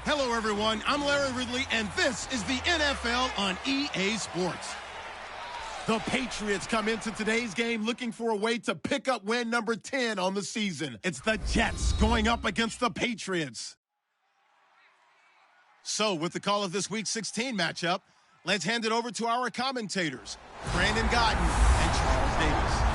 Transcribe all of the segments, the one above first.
Hello, everyone. I'm Larry Ridley, and this is the NFL on EA Sports. The Patriots come into today's game looking for a way to pick up win number 10 on the season. It's the Jets going up against the Patriots. So, with the call of this Week 16 matchup, let's hand it over to our commentators, Brandon Godden and Charles Davis.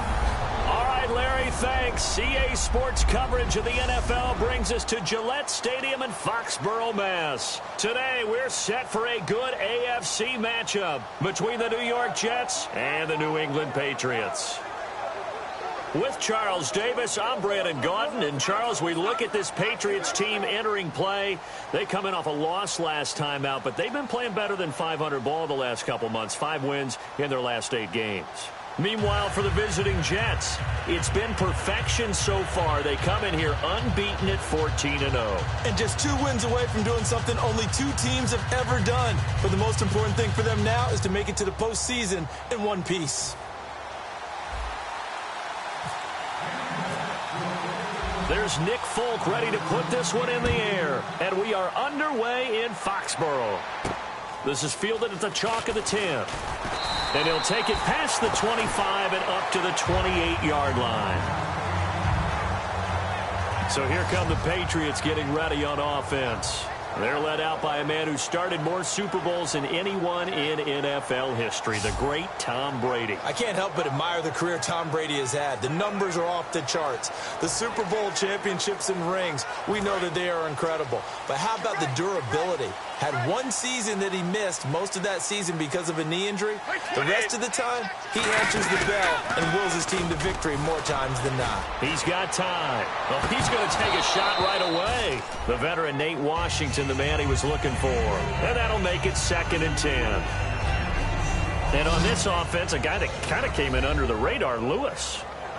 All right, Larry, thanks. EA Sports coverage of the NFL brings us to Gillette Stadium in Foxborough, Mass. Today, we're set for a good AFC matchup between the New York Jets and the New England Patriots. With Charles Davis, I'm Brandon Gaudin. And, Charles, we look at this Patriots team entering play. They come in off a loss last time out, but they've been playing better than 500 ball the last couple months. 5 wins in their last 8 games. Meanwhile, for the visiting Jets, it's been perfection so far. They come in here unbeaten at 14-0. And just 2 wins away from doing something only 2 teams have ever done. But the most important thing for them now is to make it to the postseason in one piece. There's Nick Folk ready to put this one in the air. And we are underway in Foxborough. This is fielded at the chalk of the 10. And he'll take it past the 25 and up to the 28-yard line. So here come the Patriots getting ready on offense. They're led out by a man who started more Super Bowls than anyone in NFL history, the great Tom Brady. I can't help but admire the career Tom Brady has had. The numbers are off the charts. The Super Bowl championships and rings, we know that they are incredible. But how about the durability? Had 1 season that he missed, most of that season because of a knee injury. The rest of the time, he answers the bell and wills his team to victory more times than not. He's got time. Well, he's going to take a shot right away. The veteran Nate Washington, the man he was looking for. And that'll make it 2nd and 10. And on this offense, a guy that kind of came in under the radar, Lewis.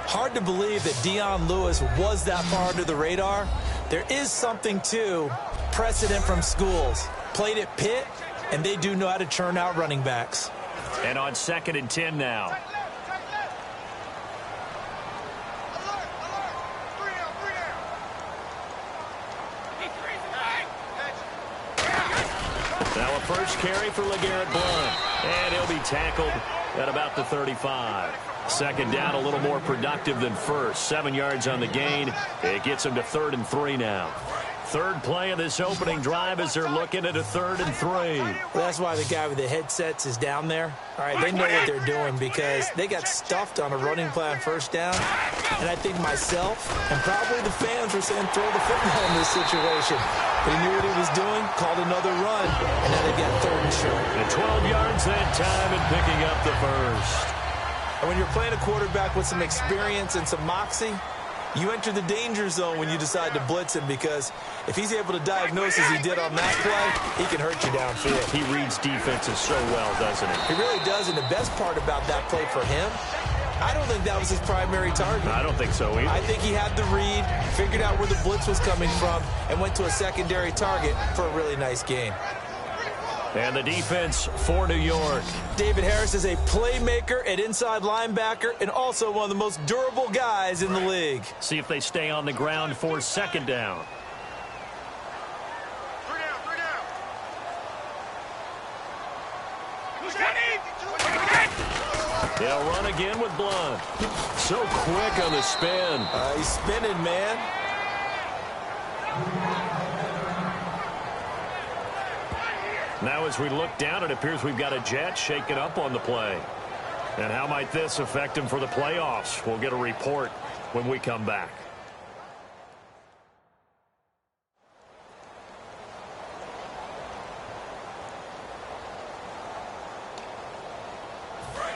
Hard to believe that Dion Lewis was that far under the radar. There is something to precedent from schools. Played at Pitt, and they do know how to churn out running backs. And on 2nd and 10 now. Now a first carry for LeGarrette Blount. And he'll be tackled at about the 35. 2nd down, a little more productive than first. 7 yards on the gain. It gets him to 3rd and 3 now. 3rd play of this opening drive as they're looking at a 3rd and 3. Well, that's why the guy with the headsets is down there. All right, they know what they're doing because they got stuffed on a running play on 1st down. And I think myself and probably the fans were saying throw the football in this situation. But he knew what he was doing, called another run, and now they've got 3rd and short. And 12 yards that time and picking up the 1st. And when you're playing a quarterback with some experience and some moxie, You enter the danger zone when you decide to blitz him, because if he's able to diagnose as he did on that play, he can hurt you downfield. He reads defenses so well, doesn't he? He really does, and the best part about that play for him, I don't think that was his primary target. I don't think so either. I think he had the read, figured out where the blitz was coming from, and went to a secondary target for a really nice gain. And the defense for New York. David Harris is a playmaker at inside linebacker and also one of the most durable guys in the league. See if they stay on the ground for second down. They'll run again with Blunt. So quick on the spin. He's spinning, man. Now as we look down, it appears we've got a Jet shaken up on the play. And how might this affect him for the playoffs? We'll get a report when we come back.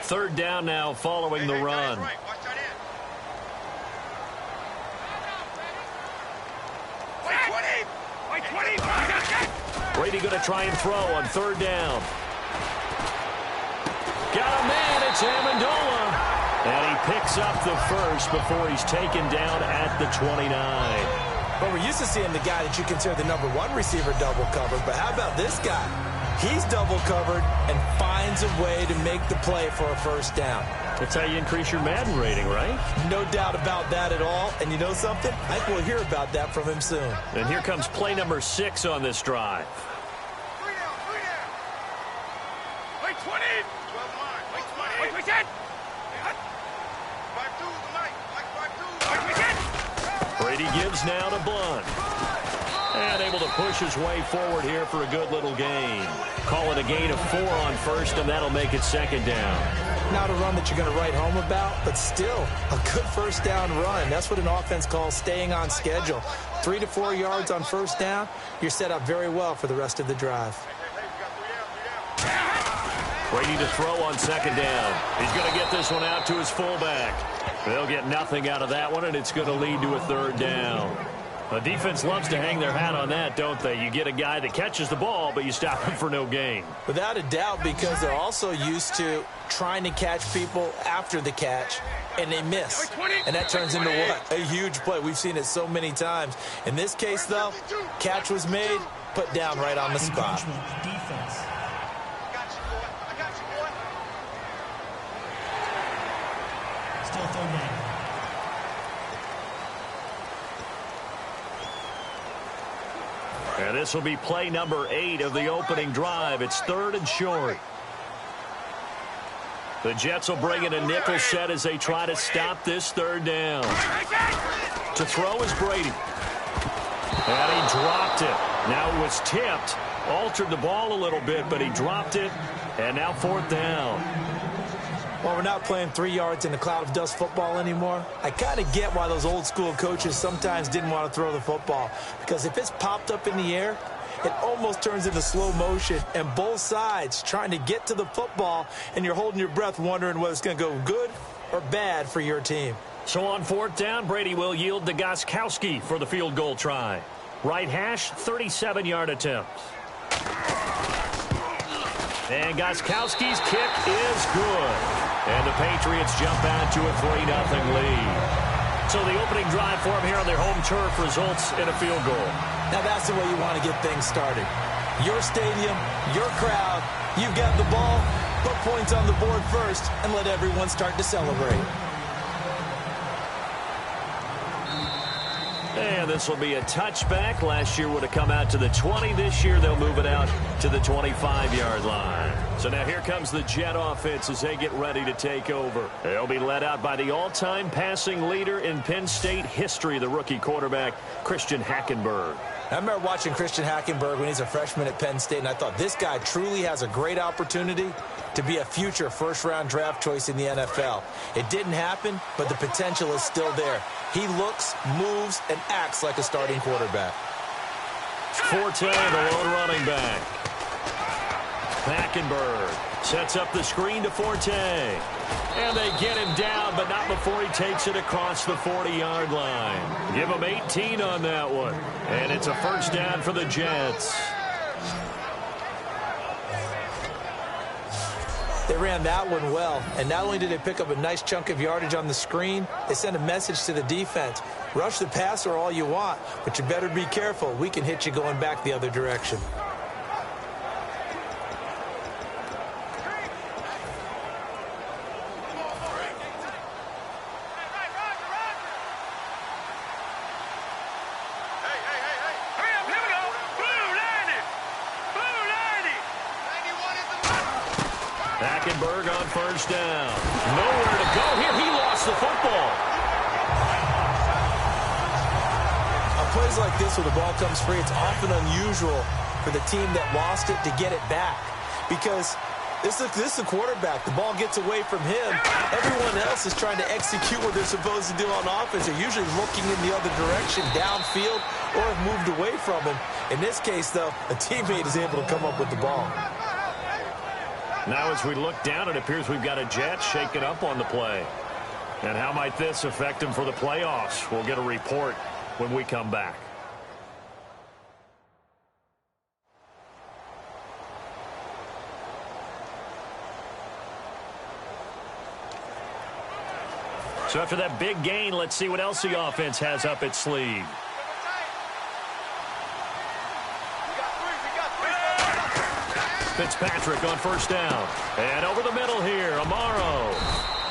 Third down now following the run. Brady going to try and throw on third down. Got a man, it's Amendola. And he picks up the first before he's taken down at the 29. Well, we're used to seeing the guy that you consider the #1 receiver double covered, but how about this guy? He's double covered and finds a way to make the play for a first down. That's how you increase your Madden rating, right? No doubt about that at all. And you know something? I think we'll hear about that from him soon. And here comes play number 6 on this drive. Brady gives now to Blunt. And able to push his way forward here for a good little gain. Call it a gain of 4 on first, and that'll make it second down. Not a run that you're going to write home about, but still a good first down run. That's what an offense calls staying on schedule. 3 to 4 yards on first down, you're set up very well for the rest of the drive. Brady to throw on second down. He's going to get this one out to his fullback. They'll get nothing out of that one, and it's going to lead to a third down. The defense loves to hang their hat on that, don't they? You get a guy that catches the ball, but you stop him for no gain. Without a doubt, because they're also used to trying to catch people after the catch, and they miss. And that turns into what? A huge play. We've seen it so many times. In this case, though, catch was made, put down right on the spot. Defense. Still third down. And this will be play number 8 of the opening drive. It's third and short. The Jets will bring in a nickel set as they try to stop this third down. To throw is Brady. And he dropped it. Now it was tipped. Altered the ball a little bit, but he dropped it. And now fourth down. Well, we're not playing 3 yards in a cloud of dust football anymore. I kind of get why those old school coaches sometimes didn't want to throw the football. Because if it's popped up in the air, it almost turns into slow motion. And both sides trying to get to the football, and you're holding your breath wondering whether it's going to go good or bad for your team. So on fourth down, Brady will yield to Gostkowski for the field goal try. Right hash, 37-yard attempt. And Gostkowski's kick is good. And the Patriots jump out to a 3-0 lead. So the opening drive for them here on their home turf results in a field goal. Now that's the way you want to get things started. Your stadium, your crowd, you've got the ball, put points on the board first, and let everyone start to celebrate. And this will be a touchback. Last year would have come out to the 20. This year they'll move it out to the 25-yard line. So now here comes the Jet offense as they get ready to take over. They'll be led out by the all-time passing leader in Penn State history, the rookie quarterback, Christian Hackenberg. I remember watching Christian Hackenberg when he's a freshman at Penn State, and I thought this guy truly has a great opportunity to be a future first-round draft choice in the NFL. It didn't happen, but the potential is still there. He looks, moves, and acts like a starting quarterback. Forte, the lone running back. Hackenberg Sets up the screen to Forte. And they get him down, but not before he takes it across the 40-yard line. Give him 18 on that one. And it's a first down for the Jets. They ran that one well, and not only did they pick up a nice chunk of yardage on the screen, they sent a message to the defense. Rush the passer all you want, but you better be careful. We can hit you going back the other direction. On first down. Nowhere to go here. He lost the football. On plays like this where the ball comes free, it's often unusual for the team that lost it to get it back. Because this is the quarterback. The ball gets away from him. Everyone else is trying to execute what they're supposed to do on offense. They're usually looking in the other direction, downfield, or have moved away from him. In this case, though, a teammate is able to come up with the ball. Now as we look down, it appears we've got a Jet shaken up on the play. And how might this affect him for the playoffs? We'll get a report when we come back. So after that big gain, let's see what else the offense has up its sleeve. Fitzpatrick on first down. And over the middle here, Amaro.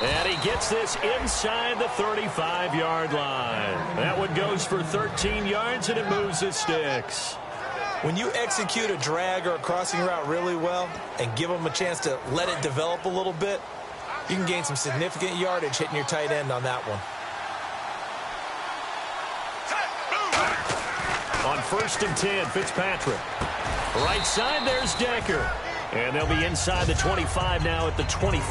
And he gets this inside the 35-yard line. That one goes for 13 yards, and it moves the sticks. When you execute a drag or a crossing route really well and give them a chance to let it develop a little bit, you can gain some significant yardage hitting your tight end on that one. On first and 10, Fitzpatrick. Right side, there's Decker. And they'll be inside the 25 now at the 24.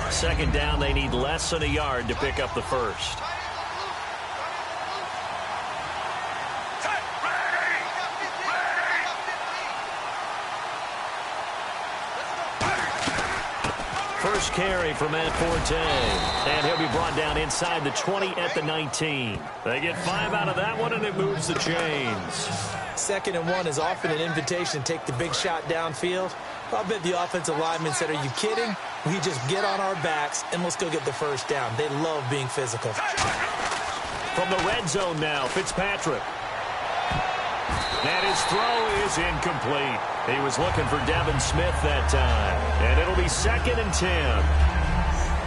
Second down, they need less than a yard to pick up the first. First carry for Matt Forte. And he'll be brought down inside the 20 at the 19. They get 5 out of that one, and it moves the chains. Second and 1 is often an invitation to take the big shot downfield. I'll bet the offensive lineman said, are you kidding? We just get on our backs, and let's go get the first down. They love being physical. From the red zone now, Fitzpatrick. And his throw is incomplete. He was looking for Devin Smith that time. And it'll be second and 10.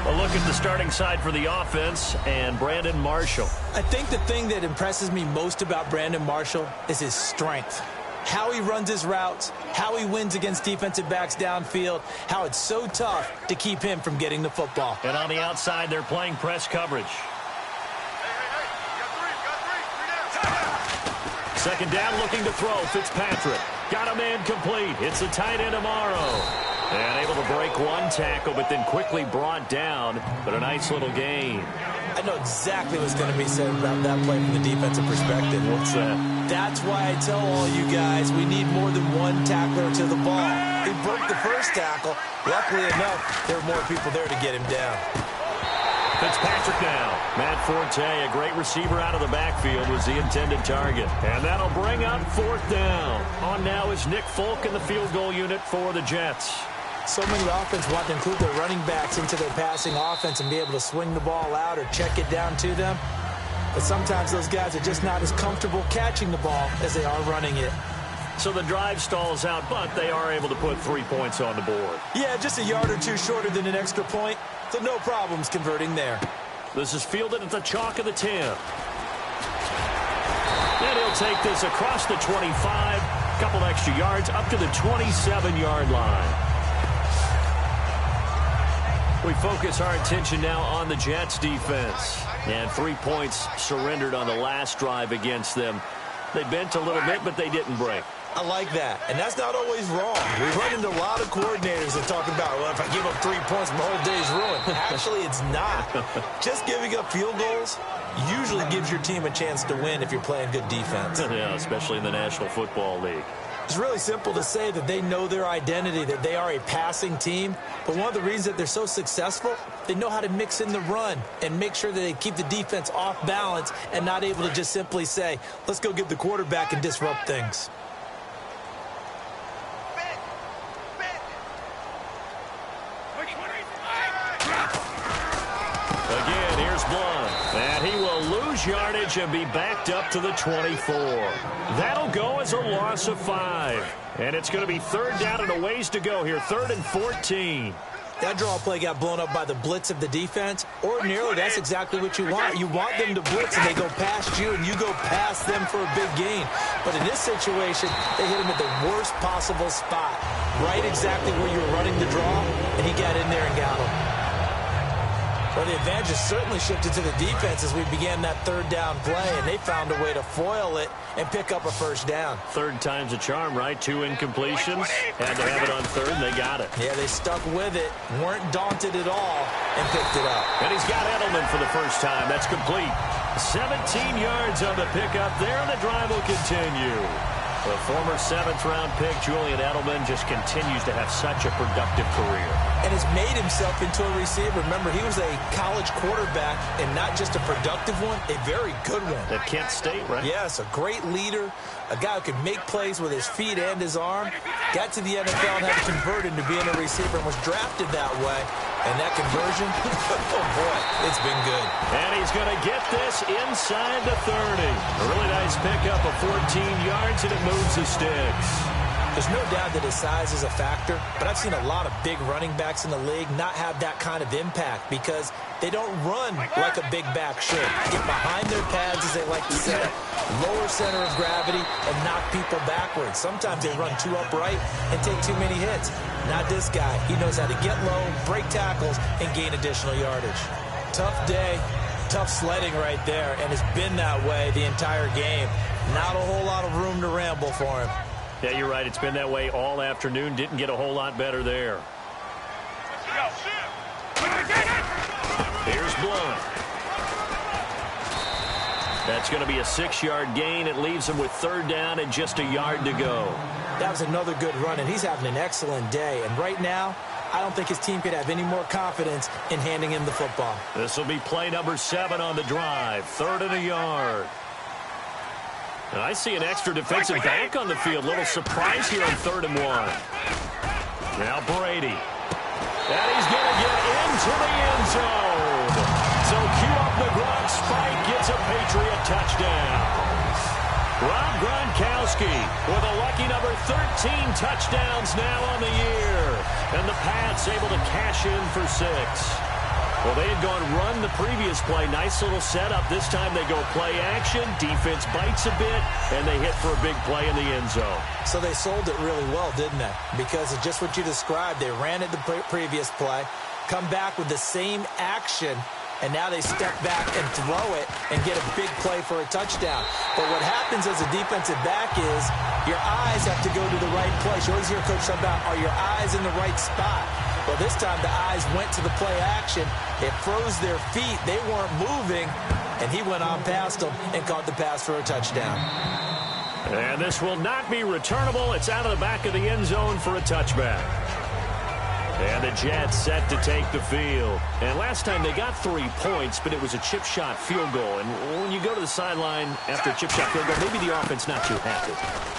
A look at the starting side for the offense and Brandon Marshall. I think the thing that impresses me most about Brandon Marshall is his strength. How he runs his routes, how he wins against defensive backs downfield, how it's so tough to keep him from getting the football. And on the outside, they're playing press coverage. Second down, looking to throw. Fitzpatrick got a man complete. It's a tight end, Amaro. And able to break one tackle, but then quickly brought down. But a nice little gain. I know exactly what's going to be said about that play from the defensive perspective. What's that? That's why I tell all you guys we need more than one tackler to the ball. He broke the first tackle. Luckily enough, there were more people there to get him down. Fitzpatrick now. Matt Forte, a great receiver out of the backfield, was the intended target. And that'll bring up fourth down. On now is Nick Folk in the field goal unit for the Jets. So many offenses want to include their running backs into their passing offense and be able to swing the ball out or check it down to them. But sometimes those guys are just not as comfortable catching the ball as they are running it. So the drive stalls out, but they are able to put 3 points on the board. Yeah, just a yard or two shorter than an extra point, so no problems converting there. This is fielded at the chalk of the 10. And he'll take this across the 25, a couple extra yards, up to the 27-yard line. We focus our attention now on the Jets defense. And 3 points surrendered on the last drive against them. They bent a little bit, but they didn't break. I like that, and that's not always wrong. We run into a lot of coordinators that talk about, well, if I give up 3 points, my whole day's ruined. Actually, it's not. Just giving up field goals usually gives your team a chance to win if you're playing good defense. Yeah, especially in the National Football League. It's really simple to say that they know their identity, that they are a passing team. But one of the reasons that they're so successful, they know how to mix in the run and make sure that they keep the defense off balance and not able to just simply say, let's go get the quarterback and disrupt things. Again, here's Blunt. And he will lose yardage and be backed up to the 24. That'll go as a loss of 5. And it's going to be third down and a ways to go here. 3rd and 14. That draw play got blown up by the blitz of the defense. Ordinarily, that's exactly what you want. You want them to blitz, and they go past you, and you go past them for a big gain. But in this situation, they hit him at the worst possible spot, right exactly where you were running the draw, and he got in there and got him. Well, the advantage has certainly shifted to the defense as we began that third down play, and they found a way to foil it and pick up a first down. Third time's a charm, right? 2 incompletions. Had to have it on third, and they got it. Yeah, they stuck with it, weren't daunted at all, and picked it up. And he's got Edelman for the first time. That's complete. 17 yards on the pickup there, and the drive will continue. The former 7th-round pick, Julian Edelman, just continues to have such a productive career. And has made himself into a receiver. Remember, he was a college quarterback, and not just a productive one, a very good one. At Kent State, right? Yes, a great leader, a guy who could make plays with his feet and his arm. Got to the NFL and had converted to being a receiver and was drafted that way. And that conversion, oh boy, it's been good. And he's going to get this inside the 30. A really nice pickup of 14 yards, and it moves the sticks. There's no doubt that his size is a factor, but I've seen a lot of big running backs in the league not have that kind of impact because they don't run like a big back should. Get behind their pads, as they like to say, lower center of gravity, and knock people backwards. Sometimes they run too upright and take too many hits. Not this guy. He knows how to get low, break tackles, and gain additional yardage. Tough day, tough sledding right there, and it's been that way the entire game. Not a whole lot of room to ramble for him. Yeah, you're right. It's been that way all afternoon. Didn't get a whole lot better there. Here's Blunt. That's going to be a 6-yard gain. It leaves him with third down and just a yard to go. That was another good run, and he's having an excellent day. And right now, I don't think his team could have any more confidence in handing him the football. This will be play number 7 on the drive. 3rd and a yard. And I see an extra defensive back on the field. Little surprise here on 3rd and 1. Now Brady. And he's going to get into the end zone. So cue up the Gronk spike. Gets a Patriot touchdown. Rob Gronkowski with a lucky number 13 touchdowns now on the year. And the Pats able to cash in for 6. Well, they had gone run the previous play. Nice little setup. This time they go play action. Defense bites a bit, and they hit for a big play in the end zone. So they sold it really well, didn't they? Because of just what you described. They ran it the previous play, come back with the same action, and now they step back and throw it and get a big play for a touchdown. But what happens as a defensive back is your eyes have to go to the right place. You always hear Coach talk about, are your eyes in the right spot? Well, this time the eyes went to the play action. It froze their feet. They weren't moving, and he went on past them and caught the pass for a touchdown. And this will not be returnable. It's out of the back of the end zone for a touchback. And the Jets set to take the field. And last time they got 3 points, but it was a chip shot field goal. And when you go to the sideline after a chip shot field goal, maybe the offense not too happy.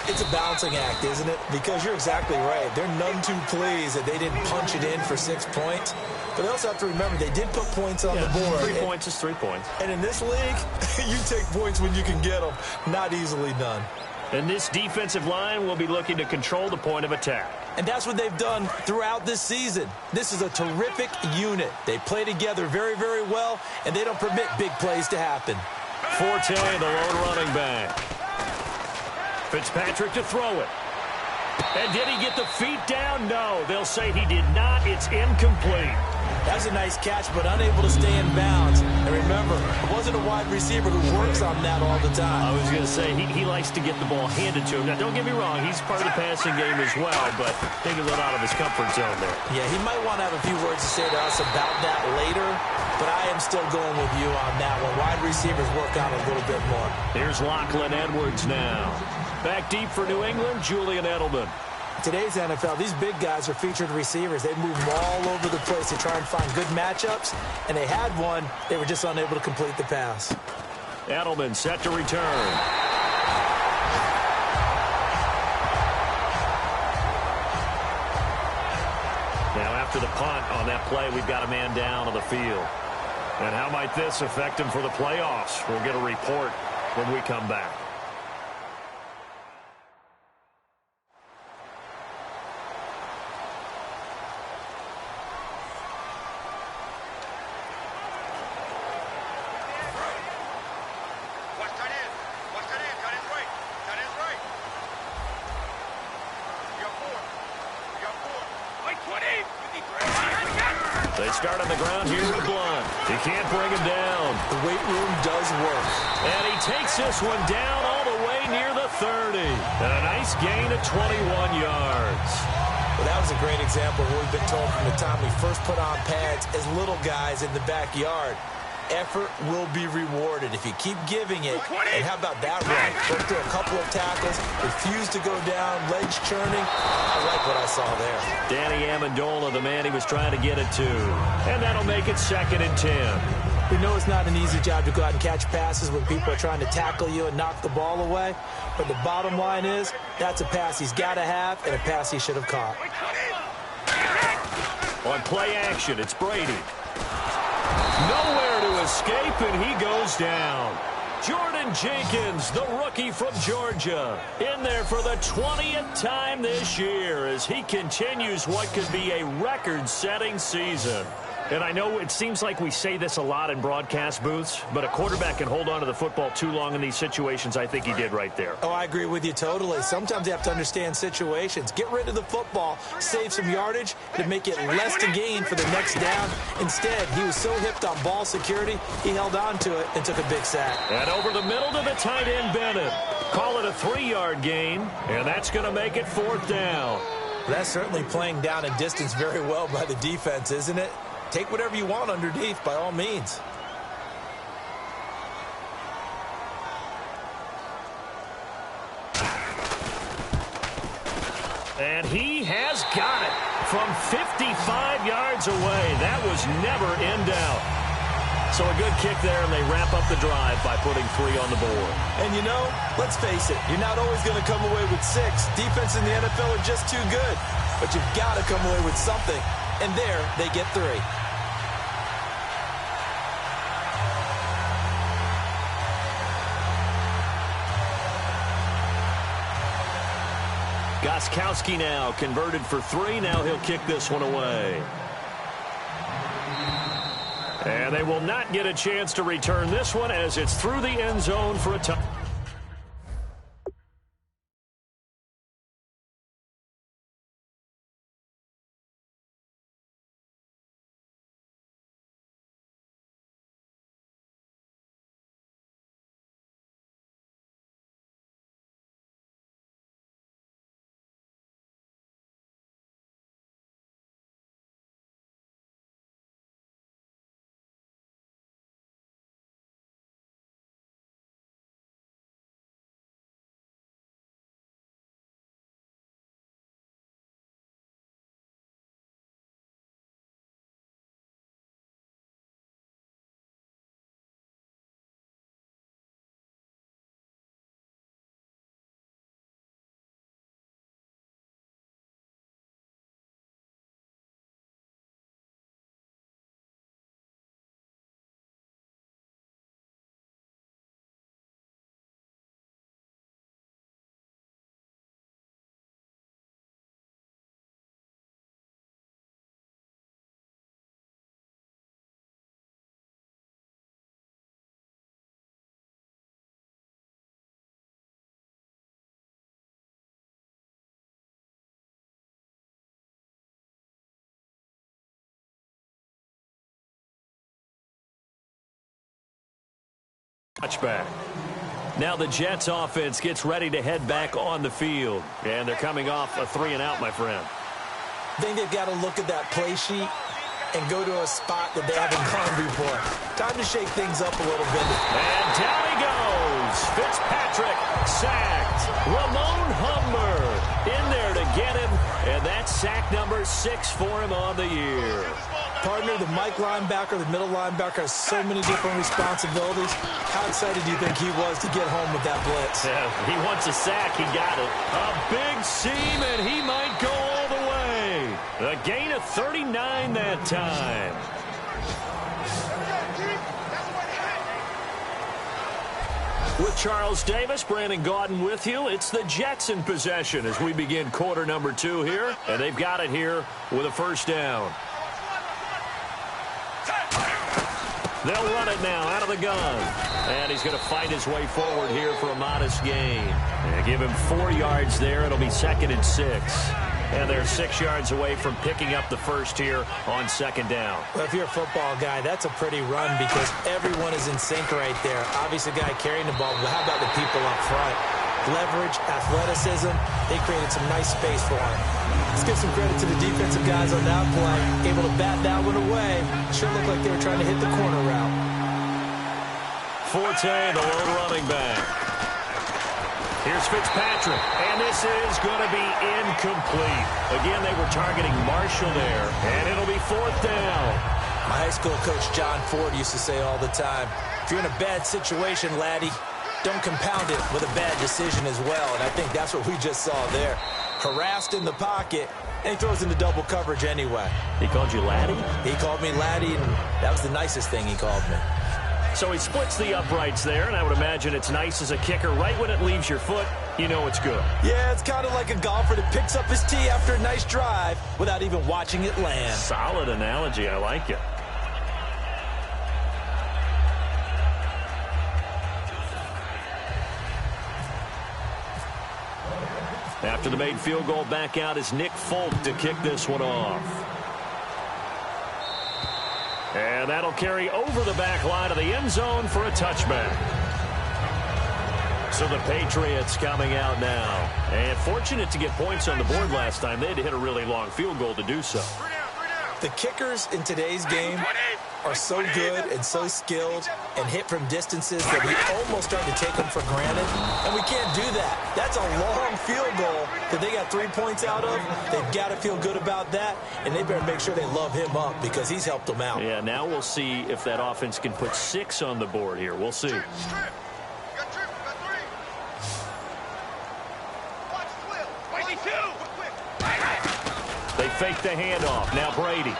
It's a balancing act, isn't it? Because you're exactly right. They're none too pleased that they didn't punch it in for 6 points. But they also have to remember they did put points on the board. 3 points is 3 points. And in this league, you take points when you can get them. Not easily done. And this defensive line will be looking to control the point of attack. And that's what they've done throughout this season. This is a terrific unit. They play together very, very well, and they don't permit big plays to happen. Forte, the lone running back. Fitzpatrick to throw it. And did he get the feet down? No, they'll say he did not. It's incomplete. That's a nice catch, but unable to stay in bounds. And remember, it wasn't a wide receiver who works on that all the time. I was going to say, he likes to get the ball handed to him. Now, don't get me wrong, he's part of the passing game as well, but maybe a little out of his comfort zone there. Yeah, he might want to have a few words to say to us about that later, but I am still going with you on that one. Wide receivers work on a little bit more. Here's Lachlan Edwards now. Back deep for New England, Julian Edelman. Today's NFL, these big guys are featured receivers. They move them all over the place to try and find good matchups, and they had one. They were just unable to complete the pass. Edelman set to return. Now after the punt on that play, we've got a man down on the field. And how might this affect him for the playoffs? We'll get a report when we come back. They start on the ground here with Blunt. He can't bring him down. The weight room does work. And he takes this one down all the way near the 30. And a nice gain of 21 yards. Well, that was a great example of what we've been told from the time we first put on pads as little guys in the backyard. Effort will be rewarded if you keep giving it. And how about that run? Broke through a couple of tackles, refused to go down, legs churning. I like what I saw there. Danny Amendola, the man he was trying to get it to. And that'll make it 2nd and 10. We know it's not an easy job to go out and catch passes when people are trying to tackle you and knock the ball away. But the bottom line is, that's a pass he's got to have and a pass he should have caught. On play action, it's Brady. Nowhere to escape, and he goes down. Jordan Jenkins, the rookie from Georgia, in there for the 20th time this year as he continues what could be a record-setting season. And I know it seems like we say this a lot in broadcast booths, but a quarterback can hold on to the football too long in these situations. I think he did right there. Oh, I agree with you totally. Sometimes you have to understand situations. Get rid of the football, save some yardage to make it less to gain for the next down. Instead, he was so hipped on ball security, he held on to it and took a big sack. And over the middle to the tight end, Bennett. Call it a 3-yard gain, and that's going to make it 4th down. That's certainly playing down and distance very well by the defense, isn't it? Take whatever you want underneath, by all means. And he has got it from 55 yards away. That was never in doubt. So a good kick there, and they wrap up the drive by putting 3 on the board. And you know, let's face it, you're not always going to come away with 6. Defense in the NFL are just too good. But you've got to come away with something. And there, they get 3. Gostkowski now converted for 3. Now he'll kick this one away. And they will not get a chance to return this one as it's through the end zone for a touchdown. Touchback. Now the Jets offense gets ready to head back on the field. And they're coming off a 3-and-out, my friend. I think they've got to look at that play sheet and go to a spot that they haven't gone before. Time to shake things up a little bit. And down he goes. goes. Fitzpatrick sacked. Ramon Humber in there to get him, and that's sack number 6 for him on the year. Partner, the Mike linebacker, the middle linebacker has so many different responsibilities. How excited do you think he was to get home with that blitz? Yeah, he wants a sack. He got it. A big seam, and he might go all the way. A gain of 39 that time. With Charles Davis, Brandon Gaudin with you. It's the Jets in possession as we begin quarter number 2 here. And they've got it here with a first down. They'll run it now out of the gun. And he's going to fight his way forward here for a modest gain. And give him 4 yards there. It'll be 2nd and 6. And they're 6 yards away from picking up the first here on 2nd down. Well, if you're a football guy, that's a pretty run because everyone is in sync right there. Obviously, the guy carrying the ball, but how about the people up front? Leverage, athleticism, they created some nice space for him. Let's give some credit to the defensive guys on that play. Able to bat that one away. Sure looked like they were trying to hit the corner route. Forte, the lone running back. Here's Fitzpatrick, and this is going to be incomplete. Again, they were targeting Marshall there, and it'll be 4th down. My high school coach, John Ford, used to say all the time, if you're in a bad situation, laddie, don't compound it with a bad decision as well, and I think that's what we just saw there. Harassed in the pocket, and he throws into double coverage anyway. He called you laddie? He called me laddie, and that was the nicest thing he called me. So he splits the uprights there, and I would imagine it's nice as a kicker. Right when it leaves your foot, you know it's good. Yeah, it's kind of like a golfer that picks up his tee after a nice drive without even watching it land. Solid analogy. I like it. After the made field goal, back out is Nick Folk to kick this one off. And that'll carry over the back line of the end zone for a touchback. So the Patriots coming out now. And fortunate to get points on the board last time. They had to hit a really long field goal to do so. The kickers in today's game are so good and so skilled and hit from distances that we almost start to take them for granted. And we can't do that. That's a long field goal that they got 3 points out of. They've got to feel good about that, and they better make sure they love him up because he's helped them out. Yeah, now we'll see if that offense can put 6 on the board here. We'll see. They fake the handoff. Now Brady.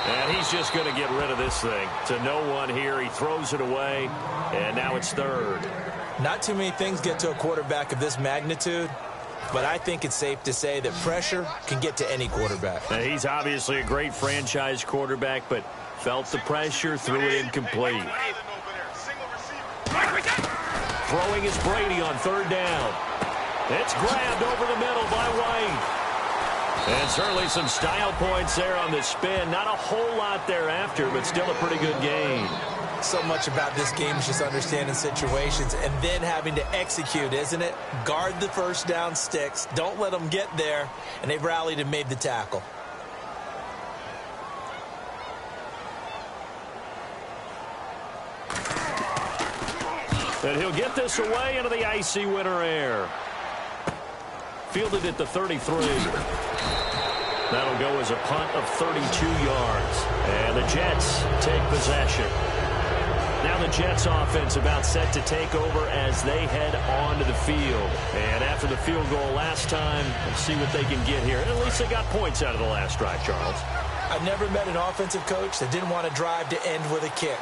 And he's just going to get rid of this thing. To no one here. He throws it away. And now it's 3rd. Not too many things get to a quarterback of this magnitude, but I think it's safe to say that pressure can get to any quarterback. Now, he's obviously a great franchise quarterback, but felt the pressure, threw it incomplete. Throwing is Brady on 3rd down. It's grabbed over the middle by White. And certainly some style points there on the spin. Not a whole lot thereafter, but still a pretty good game. So much about this game is just understanding situations and then having to execute, isn't it? Guard the first down sticks. Don't let them get there. And they've rallied and made the tackle. And he'll get this away into the icy winter air. Fielded at the 33. That'll go as a punt of 32 yards. And the Jets take possession. Now the Jets offense about set to take over as they head onto the field. And after the field goal last time, let's see what they can get here. And at least they got points out of the last drive, Charles. I've never met an offensive coach that didn't want to drive to end with a kick.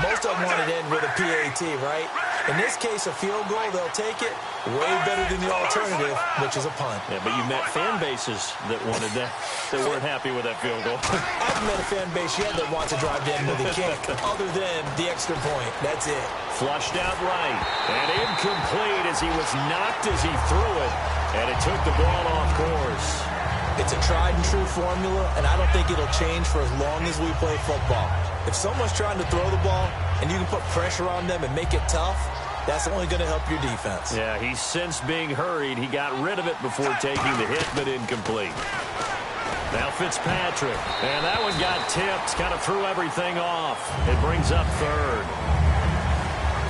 Most of them wanted to end with a PAT, right? In this case, a field goal, they'll take it. Way better than the alternative, which is a punt. Yeah, but you met fan bases that wanted that, that weren't happy with that field goal. I haven't met a fan base yet that wants to drive to end with a kick, other than the extra point. That's it. Flushed out right, and incomplete as he was knocked as he threw it, and it took the ball off course. It's a tried and true formula, and I don't think it'll change for as long as we play football. If someone's trying to throw the ball, and you can put pressure on them and make it tough, that's only going to help your defense. Yeah, he's since being hurried. He got rid of it before taking the hit, but incomplete. Now Fitzpatrick, and that one got tipped, kind of threw everything off. It brings up 3rd.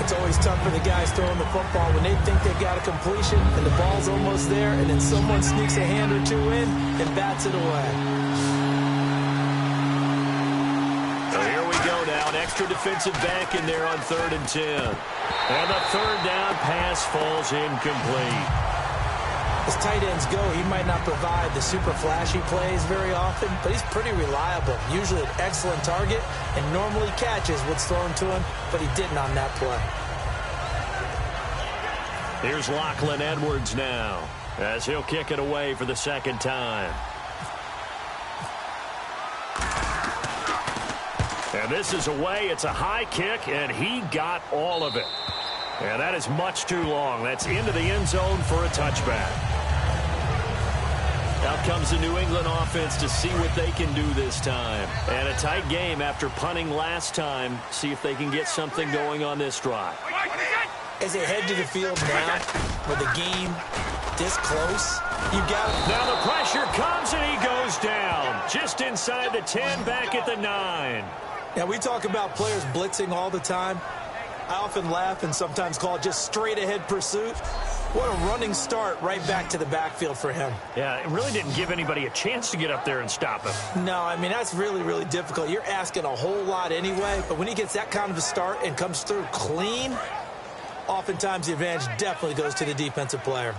It's always tough for the guys throwing the football when they think they've got a completion and the ball's almost there, and then someone sneaks a hand or two in and bats it away. So here we go now. An extra defensive back in there on 3rd and 10. And the 3rd down pass falls incomplete. As tight ends go, he might not provide the super flashy plays very often, but he's pretty reliable. Usually an excellent target and normally catches what's thrown to him, but he didn't on that play. Here's Lachlan Edwards now as he'll kick it away for the 2nd time. And this is away. It's a high kick, and he got all of it. And that is much too long. That's into the end zone for a touchback. Out comes the New England offense to see what they can do this time. And a tight game after punting last time. See if they can get something going on this drive. As they head to the field now, with the game this close, you got it. Now the pressure comes, and he goes down. Just inside the 10, back at the 9. Now, we talk about players blitzing all the time. I often laugh and sometimes call it just straight-ahead pursuit. What a running start right back to the backfield for him. Yeah, it really didn't give anybody a chance to get up there and stop him. No, I mean, that's really, really difficult. You're asking a whole lot anyway, but when he gets that kind of a start and comes through clean, oftentimes the advantage definitely goes to the defensive player.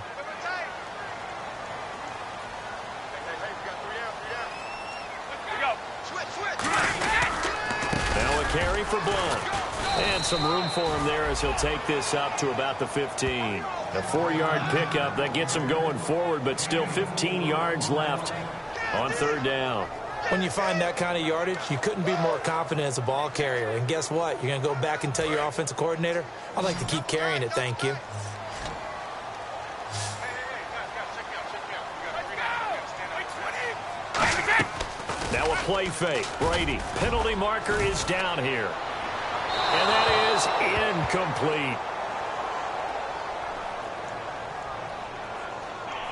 Now a carry for Blunt. And some room for him there as he'll take this up to about the 15. A 4-yard pickup that gets him going forward, but still 15 yards left on 3rd down. When you find that kind of yardage, you couldn't be more confident as a ball carrier. And guess what? You're going to go back and tell your offensive coordinator, I'd like to keep carrying it, thank you. Now a play fake. Brady. Penalty marker is down here. And that is incomplete.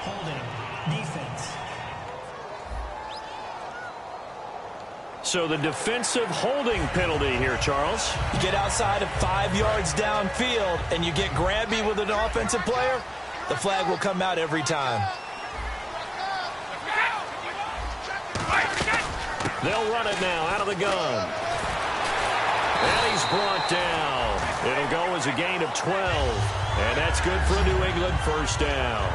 Holding. Defense. So the defensive holding penalty here, Charles. You get outside of 5 yards downfield and you get grabby with an offensive player, the flag will come out every time. They'll run it now out of the gun. And he's brought down. It'll go as a gain of 12. And that's good for a New England 1st down.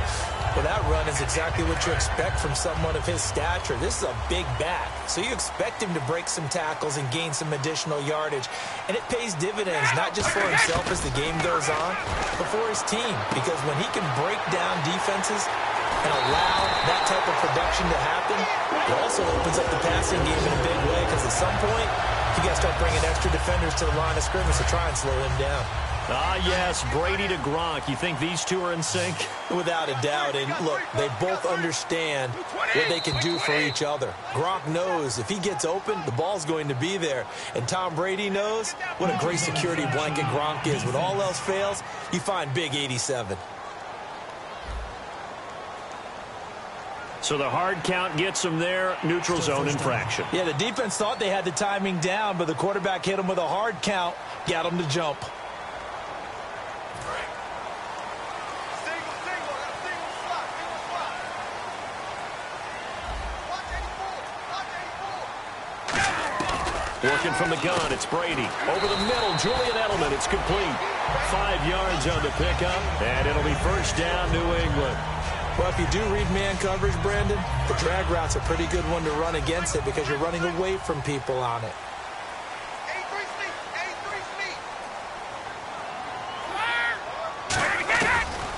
Well, that run is exactly what you expect from someone of his stature. This is a big back, so you expect him to break some tackles and gain some additional yardage. And it pays dividends, not just for himself as the game goes on, but for his team. Because when he can break down defenses and allow that type of production to happen, it also opens up the passing game in a big way, because at some point, you got to start bringing extra defenders to the line of scrimmage to try and slow him down. Ah, yes, Brady to Gronk. You think these two are in sync? Without a doubt. And look, they both understand what they can do for each other. Gronk knows if he gets open, the ball's going to be there. And Tom Brady knows what a great security blanket Gronk is. When all else fails, you find Big 87. So the hard count gets them there. Neutral zone infraction. Yeah, the defense thought they had the timing down, but the quarterback hit him with a hard count, got him to jump. Working from the gun, it's Brady. Over the middle, Julian Edelman. It's complete. 5 yards on the pickup, and it'll be 1st down, New England. Well, if you do read man coverage, Brandon, the drag route's a pretty good one to run against it because you're running away from people on it.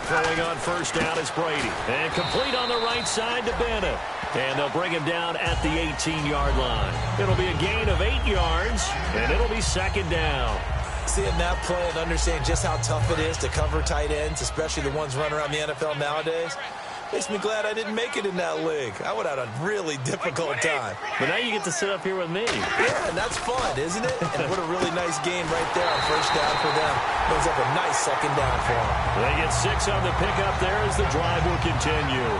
Throwing on 1st down is Brady. And complete on the right side to Bennett. And they'll bring him down at the 18-yard line. It'll be a gain of 8 yards, and it'll be 2nd down. Seeing that play and understanding just how tough it is to cover tight ends, especially the ones running around the NFL nowadays, makes me glad I didn't make it in that league. I would have had a really difficult time. But now you get to sit up here with me. Yeah, and that's fun, isn't it? And what a really nice game right there on 1st down for them. Brings up a nice 2nd down for them. They get 6 on the pickup there as the drive will continue.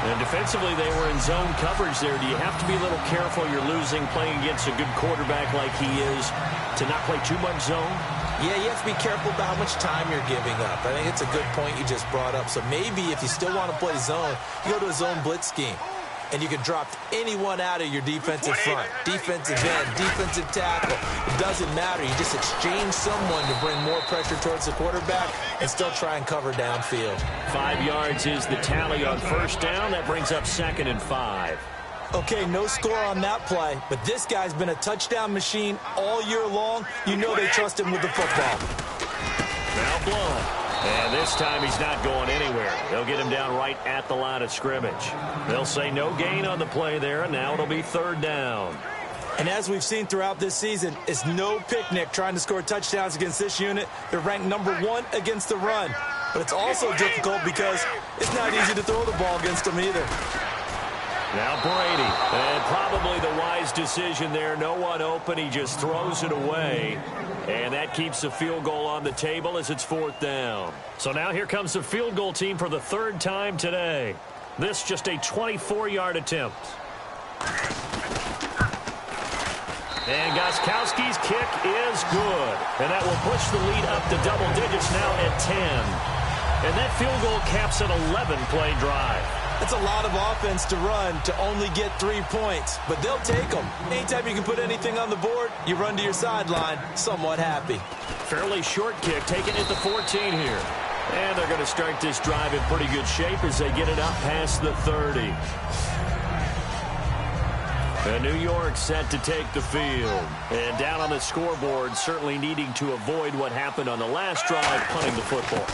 And defensively, they were in zone coverage there. Do you have to be a little careful? You're losing playing against a good quarterback like he is to not play too much zone? Yeah, you have to be careful about how much time you're giving up. I think it's a good point you just brought up. So maybe if you still want to play zone, you go to a zone blitz scheme. And you can drop anyone out of your defensive front. Defensive end, defensive tackle. It doesn't matter. You just exchange someone to bring more pressure towards the quarterback and still try and cover downfield. 5 yards is the tally on first down. That brings up 2nd and 5. Okay, no score on that play, but this guy's been a touchdown machine all year long. You know they trust him with the football. Now blown. And this time he's not going anywhere. They'll get him down right at the line of scrimmage. They'll say no gain on the play there, and now it'll be 3rd down. And as we've seen throughout this season, it's no picnic trying to score touchdowns against this unit. They're ranked #1 against the run. But it's also difficult because it's not easy to throw the ball against them either. Now Brady, and probably the wise decision there. No one open. He just throws it away. And that keeps the field goal on the table as it's 4th down. So now here comes the field goal team for the 3rd time today. This just a 24-yard attempt. And Gostkowski's kick is good. And that will push the lead up to double digits now at 10. And that field goal caps an 11-play drive. That's a lot of offense to run to only get 3 points, but they'll take them. Anytime you can put anything on the board, you run to your sideline somewhat happy. Fairly short kick, taking it to 14 here. And they're going to start this drive in pretty good shape as they get it up past the 30. And New York set to take the field. And down on the scoreboard, certainly needing to avoid what happened on the last drive, punting the football.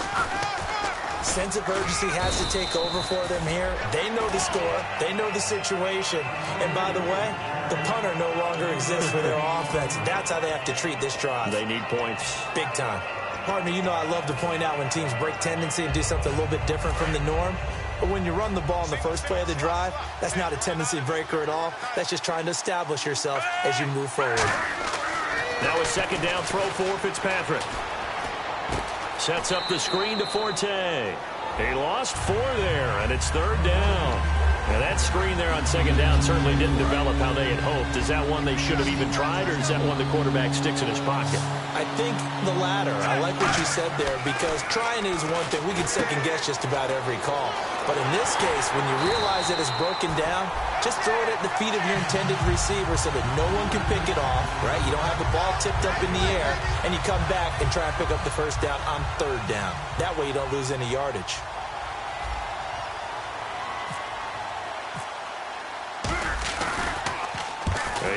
Sense of urgency has to take over for them here. They know the score. They know the situation. And by the way, the punter no longer exists for their offense. That's how they have to treat this drive. They need points. Big time. Partner, you know I love to point out when teams break tendency and do something a little bit different from the norm. But when you run the ball in the first play of the drive, that's not a tendency breaker at all. That's just trying to establish yourself as you move forward. Now a 2nd down throw for Fitzpatrick. Sets up the screen to Forte. He lost 4 there, and it's 3rd down. And that screen there on 2nd down certainly didn't develop how they had hoped. Is that one they should have even tried, or is that one the quarterback sticks in his pocket? I think the latter. I like what you said there, because trying is one thing. We can second-guess just about every call. But in this case, when you realize that it's broken down, just throw it at the feet of your intended receiver so that no one can pick it off, right? You don't have the ball tipped up in the air, and you come back and try and pick up the 1st down on 3rd down. That way you don't lose any yardage.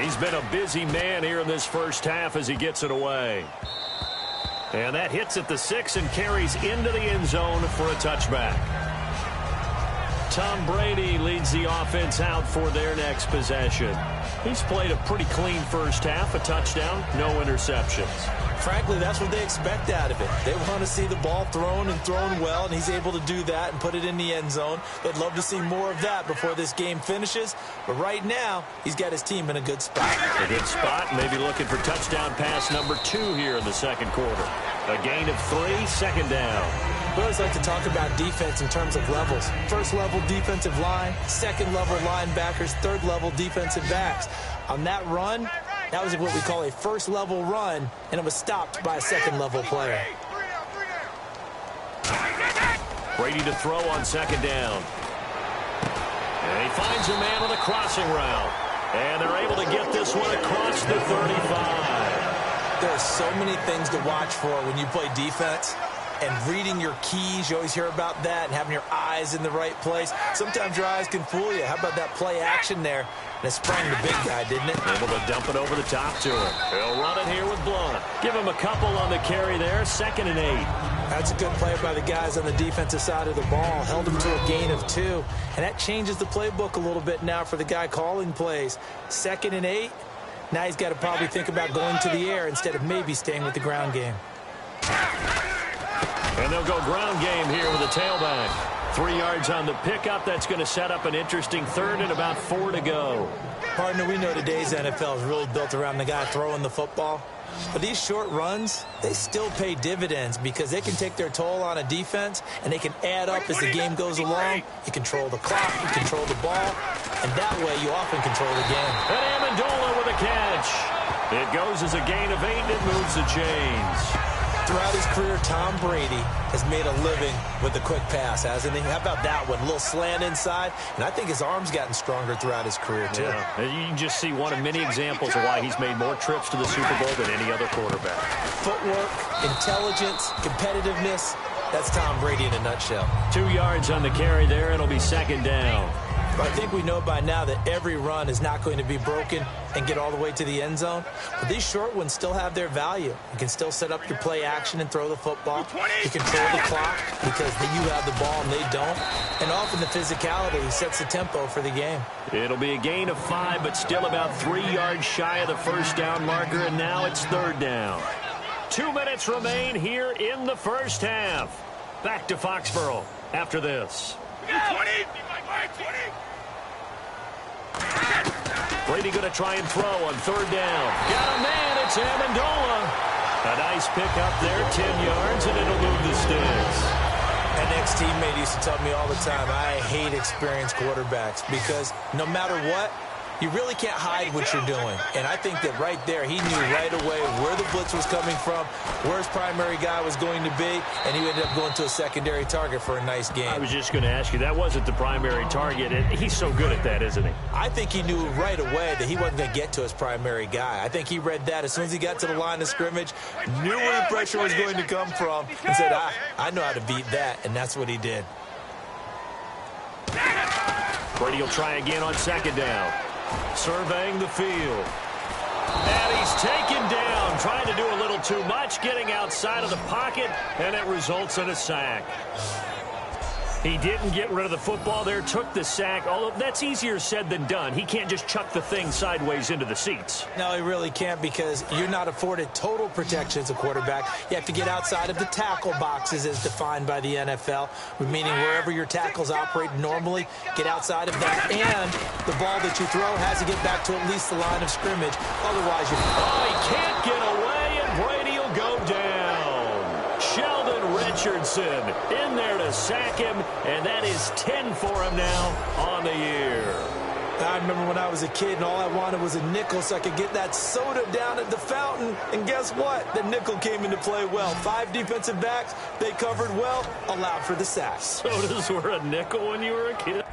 He's been a busy man here in this first half as he gets it away. And that hits at the 6 and carries into the end zone for a touchback. Tom Brady leads the offense out for their next possession. He's played a pretty clean first half, a touchdown, no interceptions. Frankly, that's what they expect out of it. They want to see the ball thrown and thrown well, and he's able to do that and put it in the end zone. They'd love to see more of that before this game finishes. But right now, he's got his team in a good spot. A good spot, maybe looking for touchdown pass number 2 here in the 2nd quarter. A gain of 3, 2nd down. We always like to talk about defense in terms of levels. 1st level defensive line, 2nd level linebackers, 3rd level defensive backs. On that run, that was what we call a 1st level run, and it was stopped by a 2nd level player. Brady to throw on 2nd down. And he finds a man on the crossing route. And they're able to get this one across the 35. There are so many things to watch for when you play defense. And reading your keys, you always hear about that, and having your eyes in the right place. Sometimes your eyes can fool you. How about that play action there? And it sprang the big guy, didn't it? Able to dump it over the top to him. He'll run it here with Blunt. Give him a couple on the carry there, 2nd and 8. That's a good play by the guys on the defensive side of the ball. Held him to a gain of 2. And that changes the playbook a little bit now for the guy calling plays. 2nd and 8. Now he's got to probably think about going to the air instead of maybe staying with the ground game. And they'll go ground game here with a tailback. 3 yards on the pickup. That's going to set up an interesting 3rd and about 4 to go. Partner, we know today's NFL is really built around the guy throwing the football. But these short runs, they still pay dividends because they can take their toll on a defense, and they can add up as the game goes along. You control the clock, you control the ball, and that way you often control the game. And Amendola with a catch. It goes as a gain of 8, and it moves the chains. Throughout his career, Tom Brady has made a living with the quick pass, hasn't he? How about that one? A little slant inside, and I think his arm's gotten stronger throughout his career, too. Yeah. You can just see one of many examples of why he's made more trips to the Super Bowl than any other quarterback. Footwork, intelligence, competitiveness, that's Tom Brady in a nutshell. 2 yards on the carry there. It'll be second down. I think we know by now that every run is not going to be broken and get all the way to the end zone. But these short ones still have their value. You can still set up your play action and throw the football. You control the clock because you have the ball and they don't. And often the physicality sets the tempo for the game. It'll be a gain of 5, but still about 3 yards shy of the first down marker, and now it's third down. 2 minutes remain here in the first half. Back to Foxborough after this. 20! Brady going to try and throw on third down. Got a man, it's Amendola. A nice pickup there, 10 yards, and it'll move the sticks. An ex-teammate used to tell me all the time, I hate experienced quarterbacks because no matter what, you really can't hide what you're doing. And I think that right there, he knew right away where the blitz was coming from, where his primary guy was going to be, and he ended up going to a secondary target for a nice game. I was just going to ask you, that wasn't the primary target, and he's so good at that, isn't he? I think he knew right away that he wasn't going to get to his primary guy. I think he read that as soon as he got to the line of scrimmage, knew where the pressure was going to come from, and said, I know how to beat that, and that's what he did. Brady will try again on second down. Surveying the field. And he's taken down, trying to do a little too much, getting outside of the pocket, and it results in a sack. He didn't get rid of the football there, took the sack, although that's easier said than done. He can't just chuck the thing sideways into the seats. No, he really can't because you're not afforded total protection as a quarterback. You have to get outside of the tackle boxes as defined by the NFL, meaning wherever your tackles operate normally, get outside of that, and the ball that you throw has to get back to at least the line of scrimmage. Otherwise, you're... Oh, he can't get away, and Brady will go down. Sheldon Richardson in there to sack him, and that is 10 for him now on the year. I remember when I was a kid and all I wanted was a nickel so I could get that soda down at the fountain. And guess what? The nickel came into play well. 5 defensive backs, they covered well, allowed for the sack. Sodas were a nickel when you were a kid.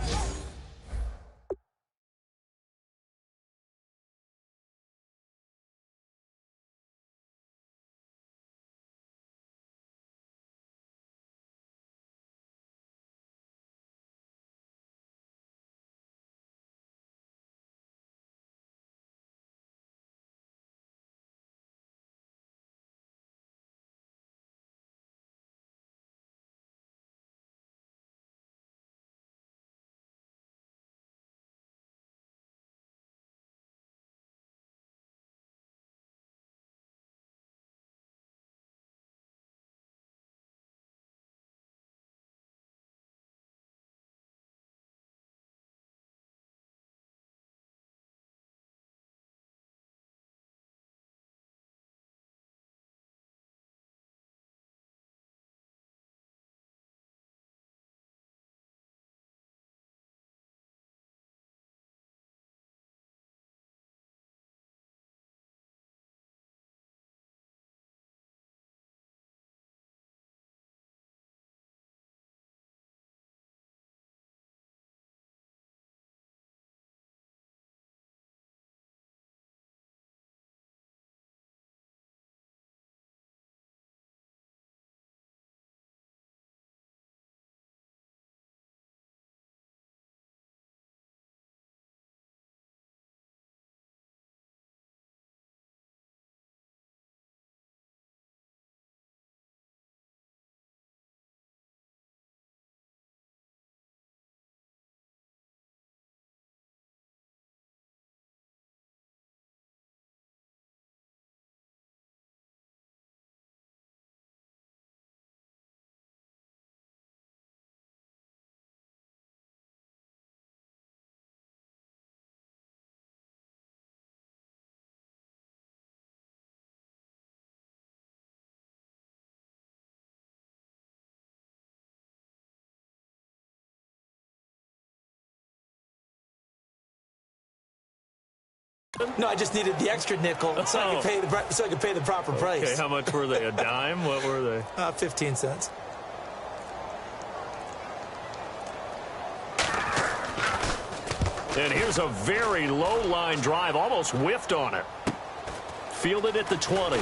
No, I just needed the extra nickel so I could pay the proper price. Okay, how much were they? A dime? What were they? 15 cents. And here's a very low line drive, almost whiffed on it. Fielded at the 20.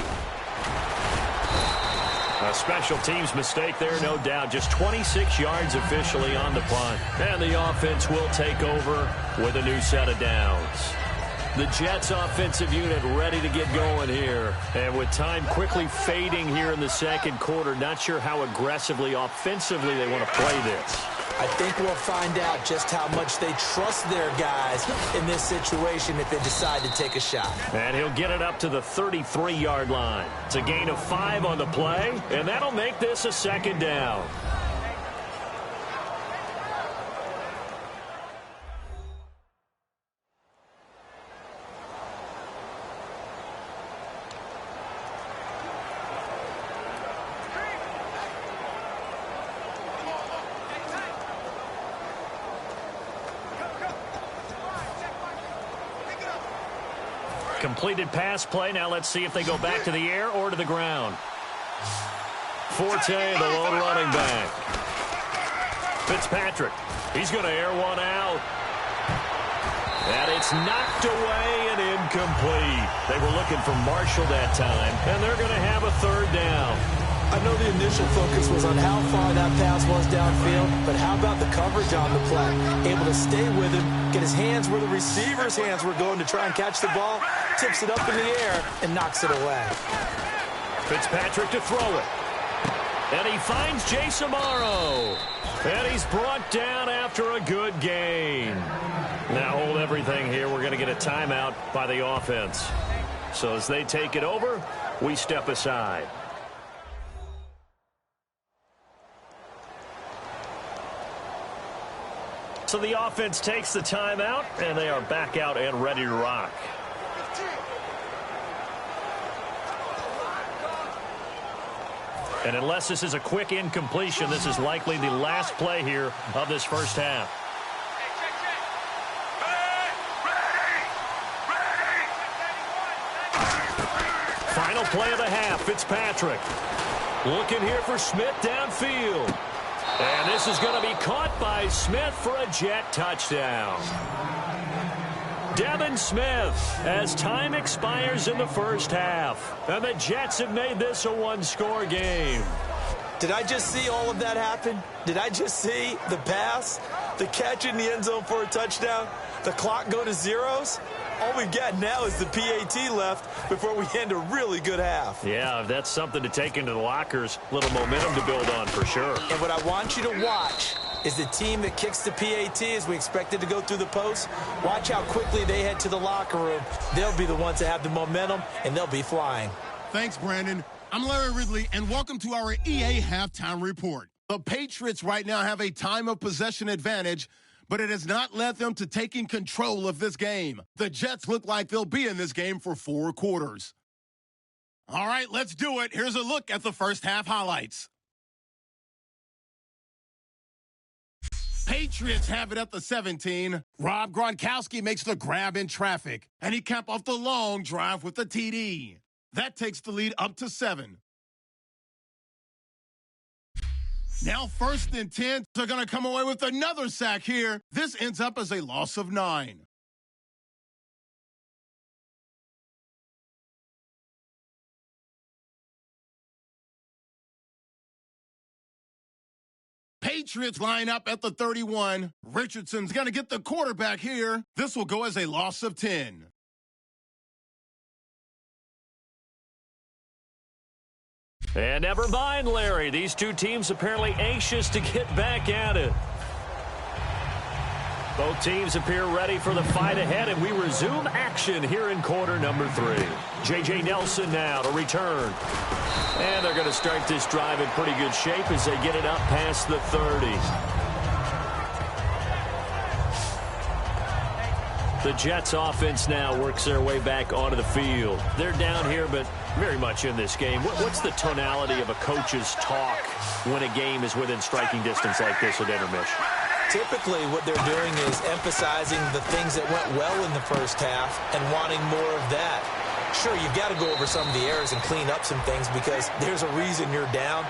A special teams mistake there, no doubt. Just 26 yards officially on the punt. And the offense will take over with a new set of downs. The Jets offensive unit ready to get going here. And with time quickly fading here in the second quarter, not sure how aggressively, offensively they want to play this. I think we'll find out just how much they trust their guys in this situation if they decide to take a shot. And he'll get it up to the 33-yard line. It's a gain of 5 on the play, and that'll make this a second down. Completed pass play. Now let's see if they go back to the air or to the ground. Forte, the lone running back. Fitzpatrick. He's going to air one out. And it's knocked away and incomplete. They were looking for Marshall that time, and they're going to have a third down. I know the initial focus was on how far that pass was downfield, but how about the coverage on the play? Able to stay with him, get his hands where the receiver's hands were going to try and catch the ball, tips it up in the air, and knocks it away. Fitzpatrick to throw it. And he finds Jace Amaro. And he's brought down after a good gain. Now hold everything here. We're going to get a timeout by the offense. So as they take it over, we step aside. So the offense takes the timeout, and they are back out and ready to rock. And unless this is a quick incompletion, this is likely the last play here of this first half. Final play of the half, Fitzpatrick. Looking here for Smith downfield. And this is going to be caught by Smith for a Jet touchdown. Devin Smith as time expires in the first half. And the Jets have made this a one-score game. Did I just see all of that happen? Did I just see the pass, the catch in the end zone for a touchdown, the clock go to zeros? All we've got now is the PAT left before we end a really good half. Yeah, that's something to take into the lockers. Little momentum to build on for sure. And what I want you to watch is the team that kicks the PAT as we expected to go through the post. Watch how quickly they head to the locker room. They'll be the ones that have the momentum, and they'll be flying. Thanks, Brandon. I'm Larry Ridley, and welcome to our EA Halftime Report. The Patriots right now have a time of possession advantage, but it has not led them to taking control of this game. The Jets look like they'll be in this game for 4 quarters. All right, let's do it. Here's a look at the first half highlights. Patriots have it at the 17. Rob Gronkowski makes the grab in traffic, and he capped off the long drive with the TD. That takes the lead up to 7. Now 1st and 10. They're going to come away with another sack here. This ends up as a loss of 9. Patriots line up at the 31. Richardson's going to get the quarterback here. This will go as a loss of 10. And never mind, Larry. These two teams apparently anxious to get back at it. Both teams appear ready for the fight ahead, and we resume action here in quarter number 3. J.J. Nelson now to return. And they're going to start this drive in pretty good shape as they get it up past the 30. The Jets offense now works their way back onto the field. They're down here, but very much in this game. What's the tonality of a coach's talk when a game is within striking distance like this at intermission? Typically, what they're doing is emphasizing the things that went well in the first half and wanting more of that. Sure, you've got to go over some of the errors and clean up some things because there's a reason you're down.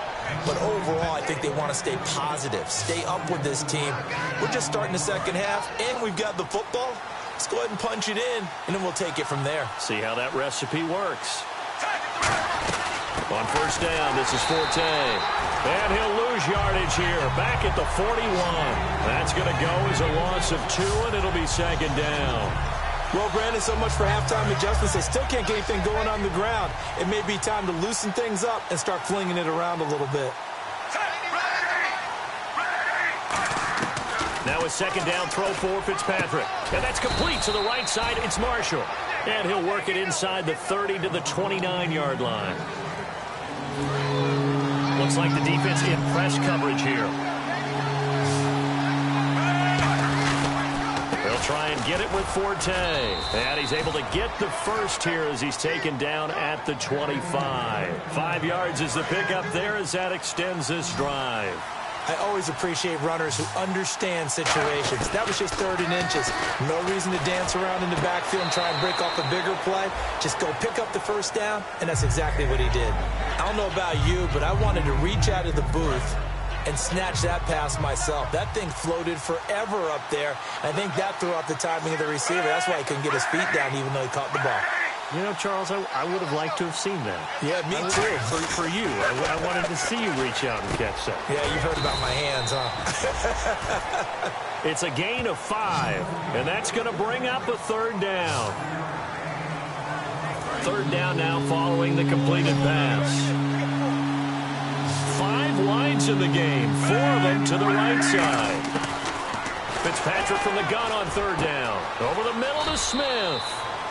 But overall, I think they want to stay positive, stay up with this team. We're just starting the second half, and we've got the football. Let's go ahead and punch it in, and then we'll take it from there. See how that recipe works. On first down, this is Forte. And he'll lose yardage here, back at the 41. That's going to go as a loss of 2, and it'll be second down. Well, Brandon, so much for halftime adjustments. They still can't get anything going on the ground. It may be time to loosen things up and start flinging it around a little bit. Now a second down throw for Fitzpatrick. And that's complete to the right side. It's Marshall. And he'll work it inside the 30 to the 29-yard line. Looks like the defense in press coverage here. They'll try and get it with Forte. And he's able to get the first here as he's taken down at the 25. 5 yards is the pickup there as that extends this drive. I always appreciate runners who understand situations. That was just 3rd and inches. No reason to dance around in the backfield and try and break off a bigger play. Just go pick up the first down, and that's exactly what he did. I don't know about you, but I wanted to reach out of the booth and snatch that pass myself. That thing floated forever up there. I think that threw off the timing of the receiver. That's why he couldn't get his feet down even though he caught the ball. You know, Charles, I would have liked to have seen that. Yeah, me too. For you. I wanted to see you reach out and catch that. Yeah, you heard about my hands, huh? It's a gain of 5, and that's going to bring up a 3rd down. 3rd down now following the completed pass. 5 wides in the game, 4 of them to the right side. Fitzpatrick from the gun on 3rd down. Over the middle to Smith.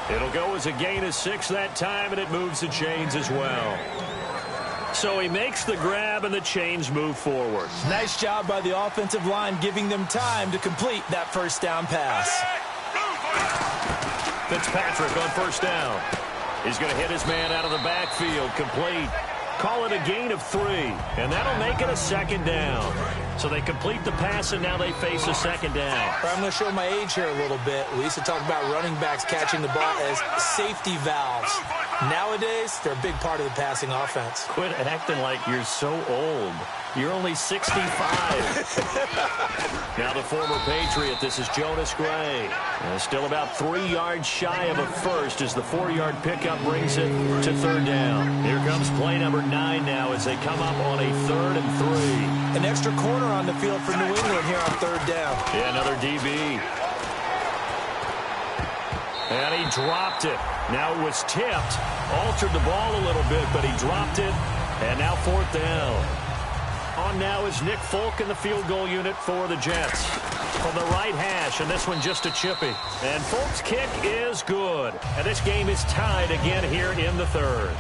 It'll go as a gain of 6 that time, and it moves the chains as well. So he makes the grab, and the chains move forward. Nice job by the offensive line giving them time to complete that first down pass. Fitzpatrick on first down. He's going to hit his man out of the backfield, complete. Call it a gain of 3, and that'll make it a 2nd down. So they complete the pass, and now they face a 2nd down. I'm going to show my age here a little bit. We used to talk about running backs catching the ball as safety valves. Nowadays, they're a big part of the passing offense. Quit acting like you're so old. You're only 65. Now the former Patriot, this is Jonas Gray. Still about 3 yards shy of a first as the 4-yard pickup brings it to 3rd down. Here comes play number 9 now as they come up on a 3rd and 3. An extra corner on the field for New England here on 3rd down. Yeah, another DB. And he dropped it. Now it was tipped. Altered the ball a little bit, but he dropped it. And now 4th down. On now is Nick Folk in the field goal unit for the Jets. From the right hash, and this one just a chippy. And Folk's kick is good. And this game is tied again here in the 3rd.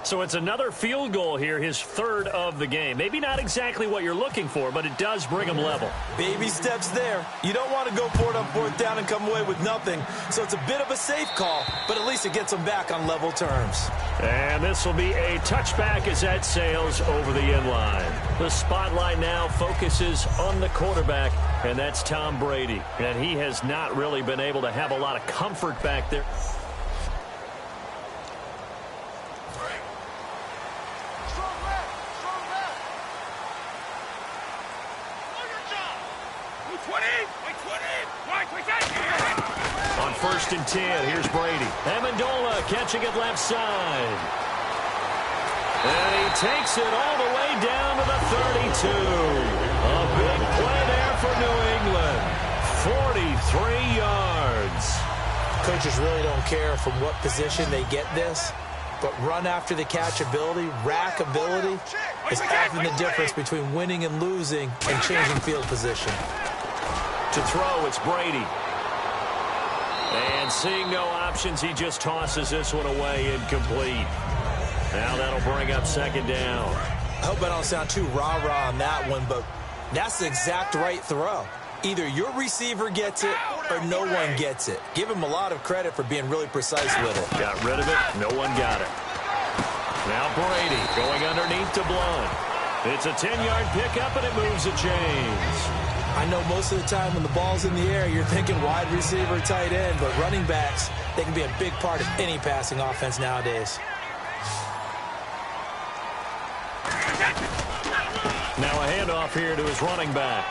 So it's another field goal here, his third of the game. Maybe not exactly what you're looking for, but it does bring him level. Baby steps there. You don't want to go for it on fourth down and come away with nothing. So it's a bit of a safe call, but at least it gets them back on level terms. And this will be a touchback as that sails over the end line. The spotlight now focuses on the quarterback, and that's Tom Brady. And he has not really been able to have a lot of comfort back there. On 1st and 10, here's Brady. Amendola catching it left side. And he takes it all the way down to the 32. A big play there for New England. 43 yards. Coaches really don't care from what position they get this, but run after the catch ability, rack ability, is often the difference between winning and losing and changing field position. To throw, it's Brady. And seeing no options, he just tosses this one away incomplete. Now that'll bring up 2nd down. I hope I don't sound too rah-rah on that one, but that's the exact right throw. Either your receiver gets it or no one gets it. Give him a lot of credit for being really precise with it. Got rid of it. No one got it. Now Brady going underneath to Blunt. It's a 10-yard pickup, and it moves the chains. I know most of the time when the ball's in the air, you're thinking wide receiver, tight end, but running backs, they can be a big part of any passing offense nowadays. Now a handoff here to his running back.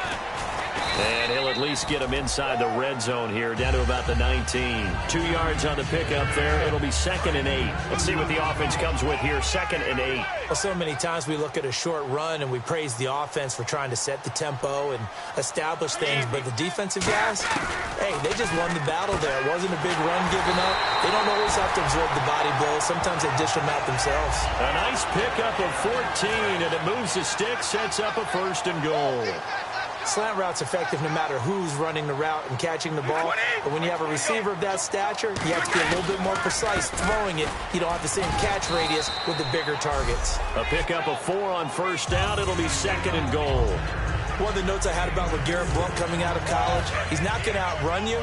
And he'll at least get him inside the red zone here, down to about the 19. 2 yards on the pickup there. It'll be 2nd and 8. Let's see what the offense comes with here, 2nd and 8. Well, so many times we look at a short run and we praise the offense for trying to set the tempo and establish things, but the defensive guys, hey, they just won the battle there. It wasn't a big run given up. They don't always have to absorb the body blows. Sometimes they dish them out themselves. A nice pickup of 14, and it moves the stick, sets up a 1st and goal. Slant route's effective no matter who's running the route and catching the ball. But when you have a receiver of that stature, you have to be a little bit more precise throwing it. You don't have the same catch radius with the bigger targets. A pickup of 4 on 1st down. It'll be 2nd and goal. One of the notes I had about LeGarrette Blount coming out of college, he's not going to outrun you,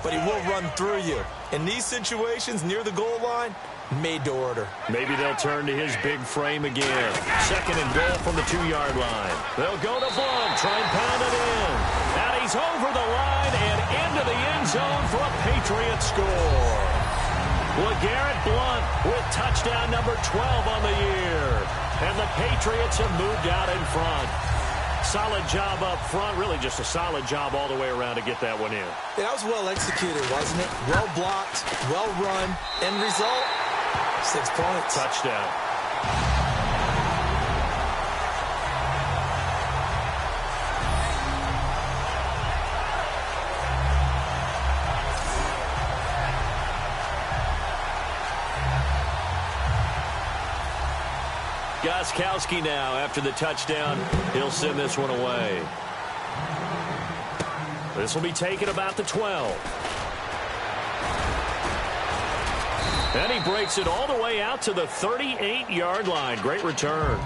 but he will run through you. In these situations near the goal line, made to order. Maybe they'll turn to his big frame again. 2nd and goal from the 2-yard line. They'll go to Blount, try and pound it in. And he's over the line and into the end zone for a Patriot score. LeGarrette Blount with touchdown number 12 on the year. And the Patriots have moved out in front. Solid job up front. Really just a solid job all the way around to get that one in. Yeah, that was well executed, wasn't it? Well blocked, well run. End result, 6 points. Touchdown. Gostkowski now after the touchdown. He'll send this one away. This will be taken about the 12. And he breaks it all the way out to the 38-yard line. Great return.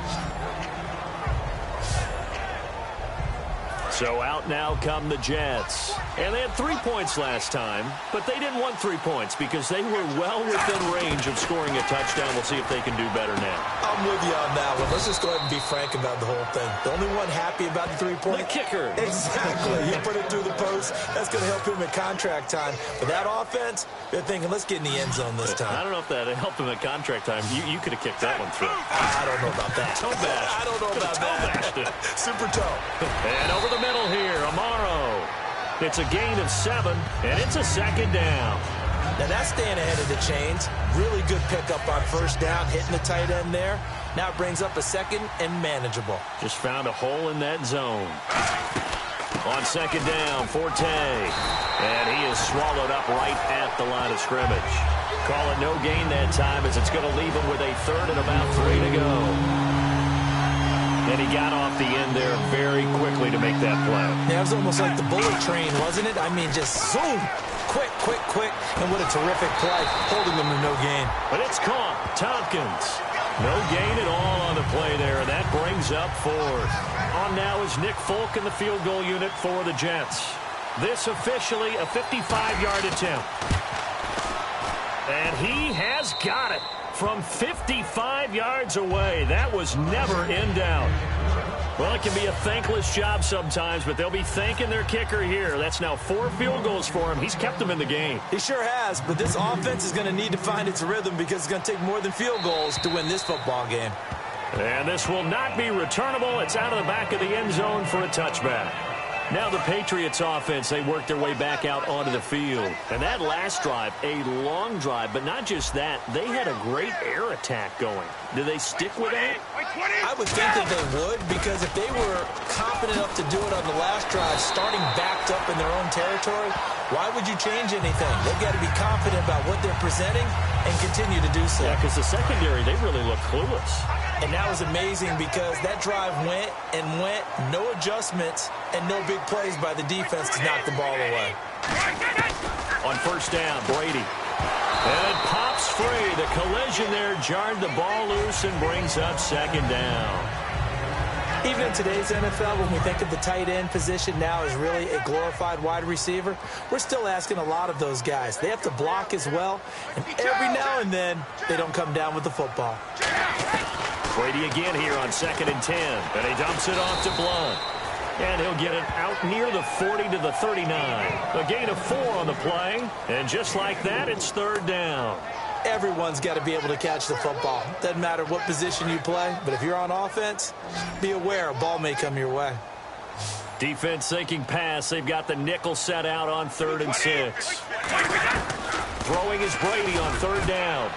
So out now come the Jets. And they had 3 points last time, but they didn't want 3 points because they were well within range of scoring a touchdown. We'll see if they can do better now. I'm with you on that one. Let's just go ahead and be frank about the whole thing. The only one happy about the 3-point. The kicker. Exactly. He put it through the post. That's going to help him at contract time. But that offense, they're thinking, let's get in the end zone this time. I don't know if that helped him at contract time. You could have kicked that one through. I don't know about that. Toe bash. I don't know about that. Super toe. And over the middle here, Amaro. It's a gain of 7, and it's a 2nd down. Now that's staying ahead of the chains. Really good pickup on 1st down, hitting the tight end there. Now it brings up a 2nd and manageable. Just found a hole in that zone. On 2nd down, Forte. And he is swallowed up right at the line of scrimmage. Call it no gain that time as it's going to leave him with a 3rd and about 3 to go. And he got off the end there very quickly to make that play. Yeah, it was almost like the bullet train, wasn't it? I mean, just zoom. Quick, quick, quick. And what a terrific play, holding them to no gain. But it's caught. Tompkins. No gain at all on the play there, and that brings up fourth. On now is Nick Folk in the field goal unit for the Jets. This officially a 55-yard attempt. And he has got it from 55 yards away. That was never in doubt. Well, it can be a thankless job sometimes, but they'll be thanking their kicker here. That's now 4 field goals for him. He's kept them in the game. He sure has, but this offense is going to need to find its rhythm because it's going to take more than field goals to win this football game. And this will not be returnable. It's out of the back of the end zone for a touchback. Now the Patriots offense, they work their way back out onto the field. And that last drive, a long drive, but not just that, they had a great air attack going. Do they stick with that? I would think that they would, because if they were confident enough to do it on the last drive, starting backed up in their own territory, why would you change anything? They've got to be confident about what they're presenting and continue to do so. Yeah, because the secondary, they really look clueless. And that was amazing because that drive went and went, no adjustments, and no big plays by the defense to knock the ball away. On first down, Brady. And it pops free. The collision there jarred the ball loose and brings up second down. Even in today's NFL, when we think of the tight end position now as really a glorified wide receiver, we're still asking a lot of those guys. They have to block as well, and every now and then, they don't come down with the football. Brady again here on 2nd and 10, and he dumps it off to Blunt. And he'll get it out near the 40 to the 39. A gain of 4 on the play, and just like that, it's third down. Everyone's got to be able to catch the football. Doesn't matter what position you play, but if you're on offense, be aware a ball may come your way. Defense thinking pass. They've got the nickel set out on 3rd and 6. Throwing is Brady on 3rd down.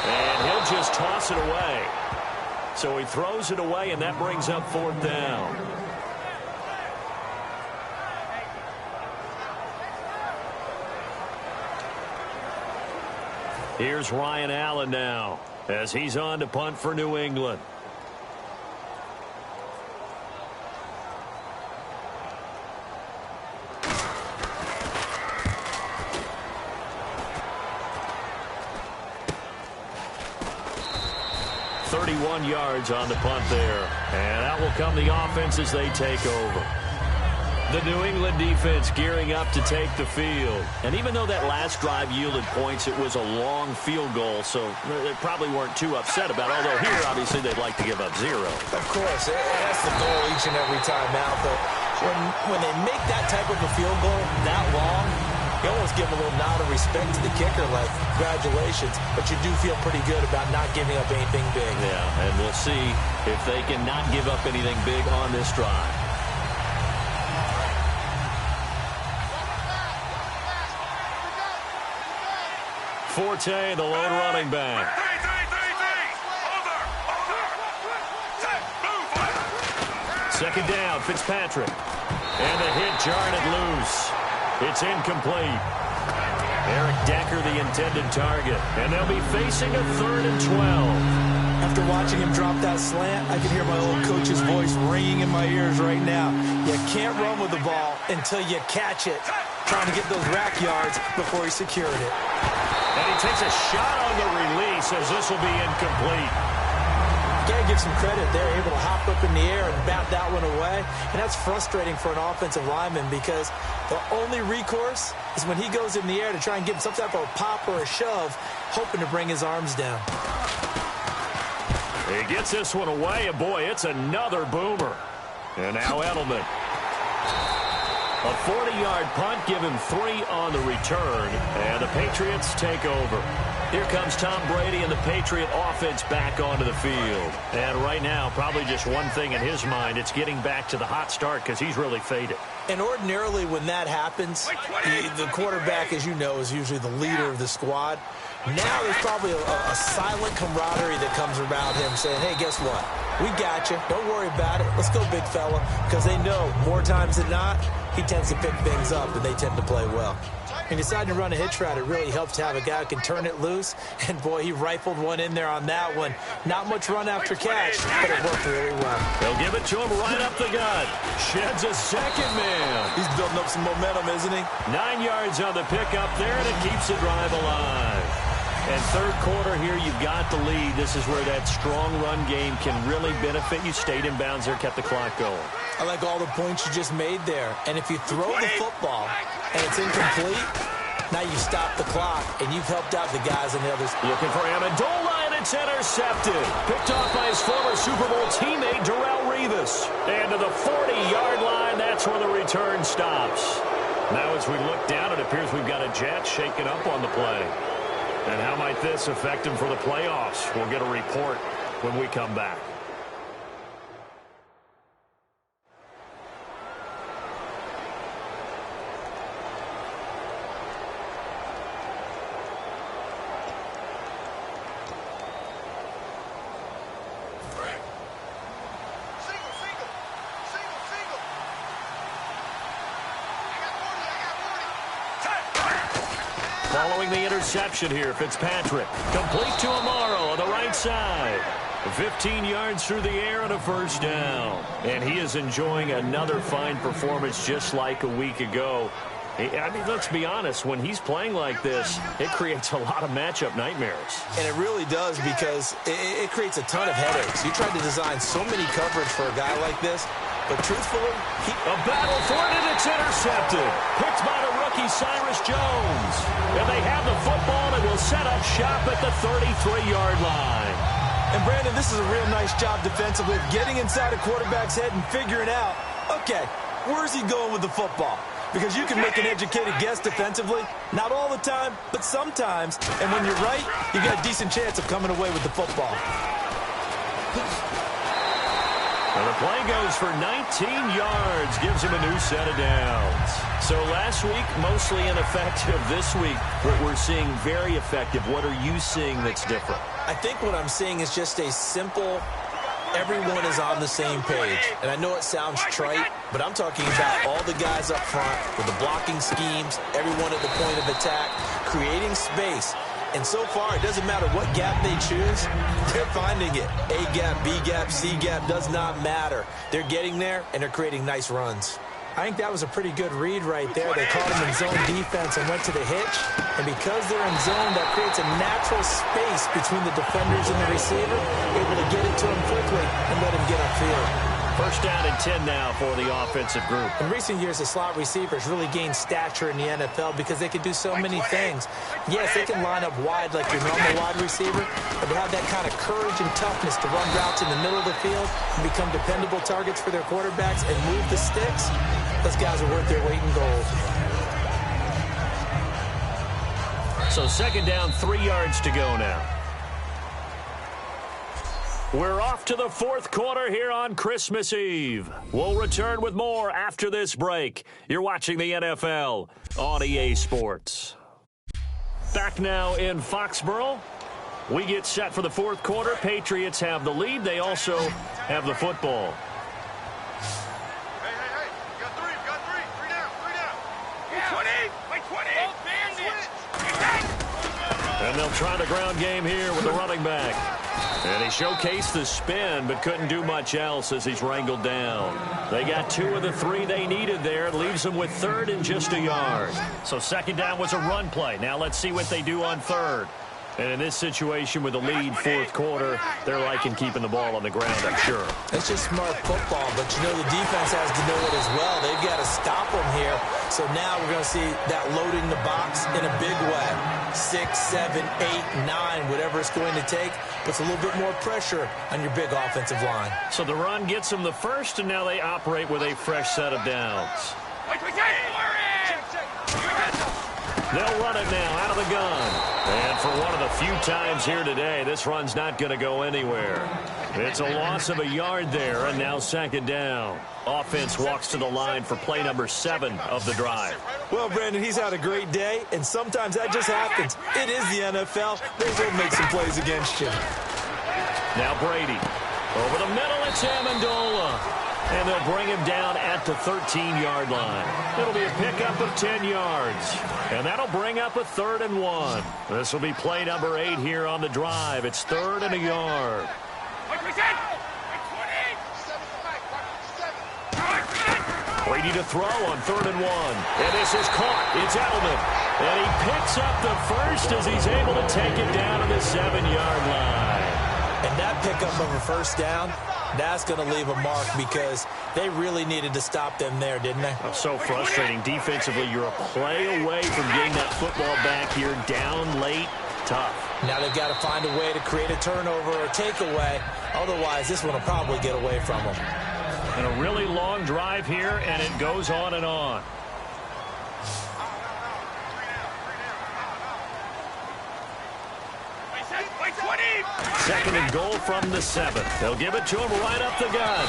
And he'll just toss it away. So he throws it away, and that brings up 4th down. Here's Ryan Allen now as he's on to punt for New England. .31 yards on the punt there. And out will come the offense as they take over. The New England defense gearing up to take the field. And even though that last drive yielded points, it was a long field goal, so they probably weren't too upset about it. Although here, obviously, they'd like to give up 0. Of course, that's the goal each and every time out. But when they make that type of a field goal that long, you almost give them a little nod of respect to the kicker, like, congratulations. But you do feel pretty good about not giving up anything big. Yeah, and we'll see if they can not give up anything big on this drive. Forte, the lone running back. Second down, Fitzpatrick. And the hit jarred it loose. It's incomplete. Eric Decker, the intended target. And they'll be facing a 3rd and 12. After watching him drop that slant, I can hear my old coach's voice ringing in my ears right now. You can't run with the ball until you catch it. Trying to get those rack yards before he secured it. And he takes a shot on the release as this will be incomplete. Gotta give some credit. They're able to hop up in the air and bat that one away. And that's frustrating for an offensive lineman because the only recourse is when he goes in the air to try and give some type of a pop or a shove, hoping to bring his arms down. He gets this one away, and boy, it's another boomer. And now Edelman. A 40-yard punt, give him 3 on the return, and the Patriots take over. Here comes Tom Brady and the Patriot offense back onto the field. And right now, probably just one thing in his mind, it's getting back to the hot start because he's really faded. And ordinarily when that happens, the quarterback, as you know, is usually the leader of the squad. Now there's probably a silent camaraderie that comes around him saying, hey, guess what? We got you. Don't worry about it. Let's go, big fella. Because they know more times than not, he tends to pick things up and they tend to play well. And deciding to run a hitch route, it really helps to have a guy who can turn it loose. And, boy, he rifled one in there on that one. Not much run after catch, but it worked really well. They'll give it to him right up the gut. Sheds a second man. He's building up some momentum, isn't he? 9 yards on the pickup there, and it keeps the drive alive. And third quarter here, you've got the lead. This is where that strong run game can really benefit you. Stayed in bounds there, kept the clock going. I like all the points you just made there. And if you throw the football and it's incomplete, now you stop the clock, and you've helped out the guys on the others. Looking for Amendola, and it's intercepted. Picked off by his former Super Bowl teammate, Darrelle Revis. And to the 40-yard line, that's where the return stops. Now as we look down, it appears we've got a Jet shaken up on the play. And how might this affect him for the playoffs? We'll get a report when we come back. Following the interception here, Fitzpatrick. Complete to Amaro on the right side. 15 yards through the air and a first down. And he is enjoying another fine performance just like a week ago. I mean, let's be honest, when he's playing like this, it creates a lot of matchup nightmares. And it really does, because it creates a ton of headaches. You tried to design so many coverage for a guy like this, but truthfully, a battle for it, and it's intercepted. Picked by the rookie Cyrus Jones. And they have the football and will set up shop at the 33-yard line. And Brandon, this is a real nice job defensively of getting inside a quarterback's head and figuring out, okay, where's he going with the football? Because you can make an educated guess defensively. Not all the time, but sometimes. And when you're right, you got a decent chance of coming away with the football. Well, the play goes for 19 yards, gives him a new set of downs. So last week, mostly ineffective. This week, what we're seeing very effective. What are you seeing that's different? I think what I'm seeing is just a simple, everyone is on the same page. And I know it sounds trite, but I'm talking about all the guys up front with the blocking schemes, everyone at the point of attack, creating space. And so far, it doesn't matter what gap they choose, they're finding it. A gap, B gap, C gap, does not matter. They're getting there, and they're creating nice runs. I think that was a pretty good read right there. They caught him in zone defense and went to the hitch. And because they're in zone, that creates a natural space between the defenders and the receiver, able to get it to him quickly and let him get upfield. First down and 10 now for the offensive group. In recent years, the slot receivers really gained stature in the NFL because they can do so many things. Yes, they can line up wide like your normal wide receiver, but they have that kind of courage and toughness to run routes in the middle of the field and become dependable targets for their quarterbacks and move the sticks. Those guys are worth their weight in gold. So second down, 3 yards to go now. We're off to the fourth quarter here on Christmas Eve. We'll return with more after this break. You're watching the NFL on EA Sports. Back now in Foxborough. We get set for the fourth quarter. Patriots have the lead. They also have the football. Hey. We got three. Three down. And they'll try the ground game here with the running back. And he showcased the spin, but couldn't do much else as he's wrangled down. They got 2 of the 3 they needed there. It leaves them with third and just a yard. So second down was a run play. Now let's see what they do on third. And in this situation with the lead fourth quarter, they're liking keeping the ball on the ground, I'm sure. It's just smart football, but you know the defense has to know it as well. They've got to stop them here. So now we're going to see that loading the box in a big way. 6, 7, 8, 9, whatever it's going to take, puts a little bit more pressure on your big offensive line. So the run gets them the first, and now they operate with a fresh set of downs. They'll run it now out of the gun. And for one of the few times here today, this run's not going to go anywhere. It's a loss of a yard there, and now second down. Offense walks to the line for play number 7 of the drive. Well, Brandon, he's had a great day, and sometimes that just happens. It is the NFL. They will make some plays against you. Now Brady. Over the middle, it's Amendola. And they'll bring him down at the 13-yard line. It'll be a pickup of 10 yards. And that'll bring up a 3rd and 1. This will be play number 8 here on the drive. It's 3rd and a yard. Brady to throw on 3rd and 1. And this is caught. It's Edelman. And he picks up the first as he's able to take it down to the 7-yard line. And that pickup of a first down, that's going to leave a mark because they really needed to stop them there, didn't they? Oh, so frustrating. Defensively, you're a play away from getting that football back here. Down late, tough. Now they've got to find a way to create a turnover or takeaway. Otherwise, this one will probably get away from them. And a really long drive here, and it goes on and on. Second and goal from the 7th. They'll give it to him right up the gut.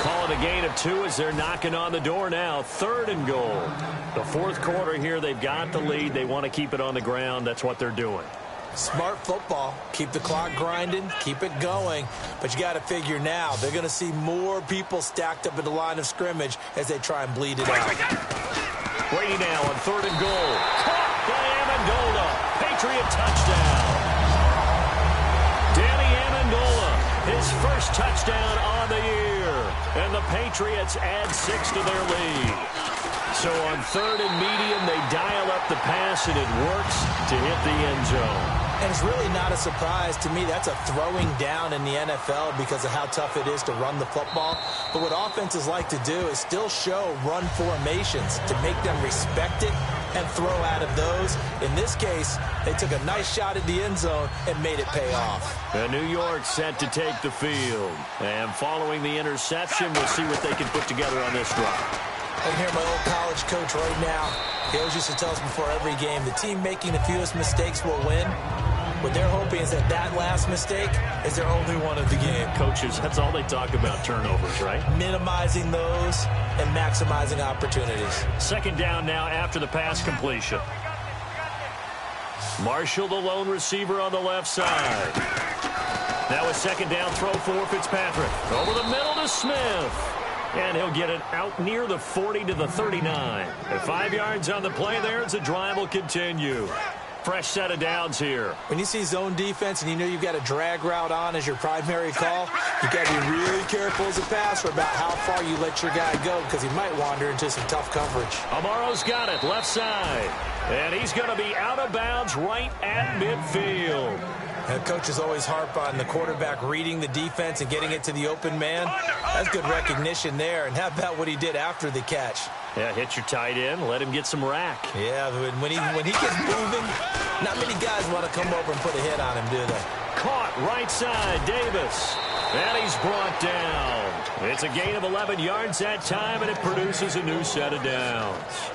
Call it a gain of 2 as they're knocking on the door now. 3rd and goal. The 4th quarter here, they've got the lead. They want to keep it on the ground. That's what they're doing. Smart football. Keep the clock grinding. Keep it going. But you got to figure now, they're going to see more people stacked up at the line of scrimmage as they try and bleed it out. Brady now on 3rd and goal. Caught by Amendola. Patriot touchdown. Danny Amendola, his first touchdown on the year. And the Patriots add 6 to their lead. So on 3rd and medium, they dial up the pass, and it works to hit the end zone. And it's really not a surprise to me. That's a throwing down in the NFL because of how tough it is to run the football. But what offenses like to do is still show run formations to make them respect it and throw out of those. In this case, they took a nice shot at the end zone and made it pay off. And New York set to take the field. And following the interception, we'll see what they can put together on this drive. I can hear my old college coach right now. He always used to tell us before every game, the team making the fewest mistakes will win. What they're hoping is that that last mistake is their only one of the game. Coaches, that's all they talk about, turnovers, right? Minimizing those and maximizing opportunities. 2nd down now after the pass completion. Marshall, the lone receiver on the left side. Now a 2nd down throw for Fitzpatrick. Over the middle to Smith. And he'll get it out near the 40 to the 39. And 5 yards on the play there as the drive will continue. Fresh set of downs here. When you see zone defense and you know you've got a drag route on as your primary call, you've got to be really careful as a passer about how far you let your guy go because he might wander into some tough coverage. Amaro's got it, left side. And he's going to be out of bounds right at midfield. And coaches always harp on the quarterback reading the defense and getting it to the open man. That's good recognition there. And how about what he did after the catch? Yeah, hit your tight end, let him get some rack. Yeah, when he gets moving, not many guys want to come over and put a hit on him, do they? Caught right side, Davis. And he's brought down. It's a gain of 11 yards that time, and it produces a new set of downs.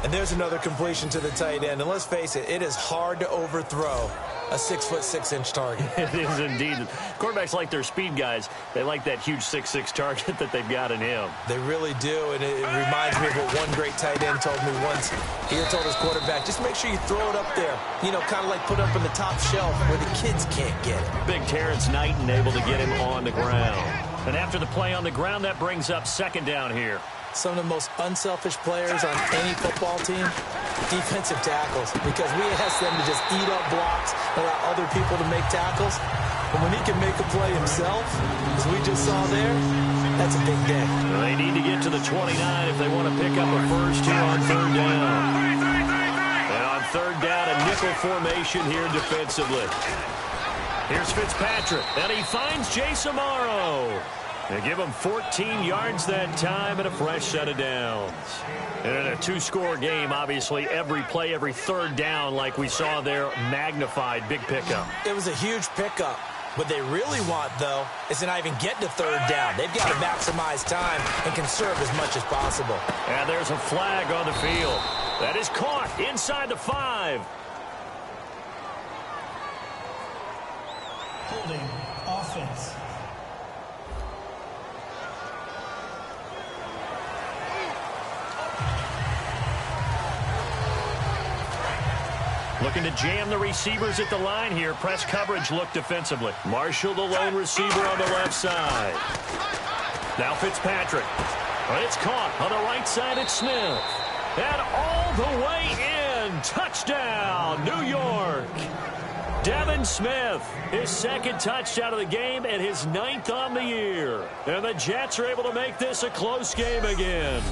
And there's another completion to the tight end. And let's face it, it is hard to overthrow a 6'6" target. It is indeed. Quarterbacks like their speed guys. They like that huge 6'6" target that they've got in him. They really do, and it reminds me of what one great tight end told me once. He told his quarterback, just make sure you throw it up there. You know, kind of like put it up on the top shelf where the kids can't get it. Big Terrence Knighton able to get him on the ground. And after the play on the ground, that brings up 2nd down here. Some of the most unselfish players on any football team, defensive tackles, because we ask them to just eat up blocks, allow other people to make tackles. But when he can make a play himself, as we just saw there, that's a big day. They need to get to the 29 if they want to pick up a first here on 3rd down. And on 3rd down, a nickel formation here defensively. Here's Fitzpatrick, and he finds Jace Amaro. They give him 14 yards that time and a fresh set of downs. And in a 2-score game, obviously, every play, every 3rd down, like we saw there, magnified. Big pickup. It was a huge pickup. What they really want, though, is to not even get to 3rd down. They've got to maximize time and conserve as much as possible. And there's a flag on the field. That is caught inside the 5. Holding offense. Looking to jam the receivers at the line here. Press coverage look defensively. Marshall, the lone receiver on the left side. Now Fitzpatrick. But it's caught on the right side. It's Smith. And all the way in. Touchdown, New York. Devin Smith, his second touchdown of the game and his 9th on the year. And the Jets are able to make this a close game again.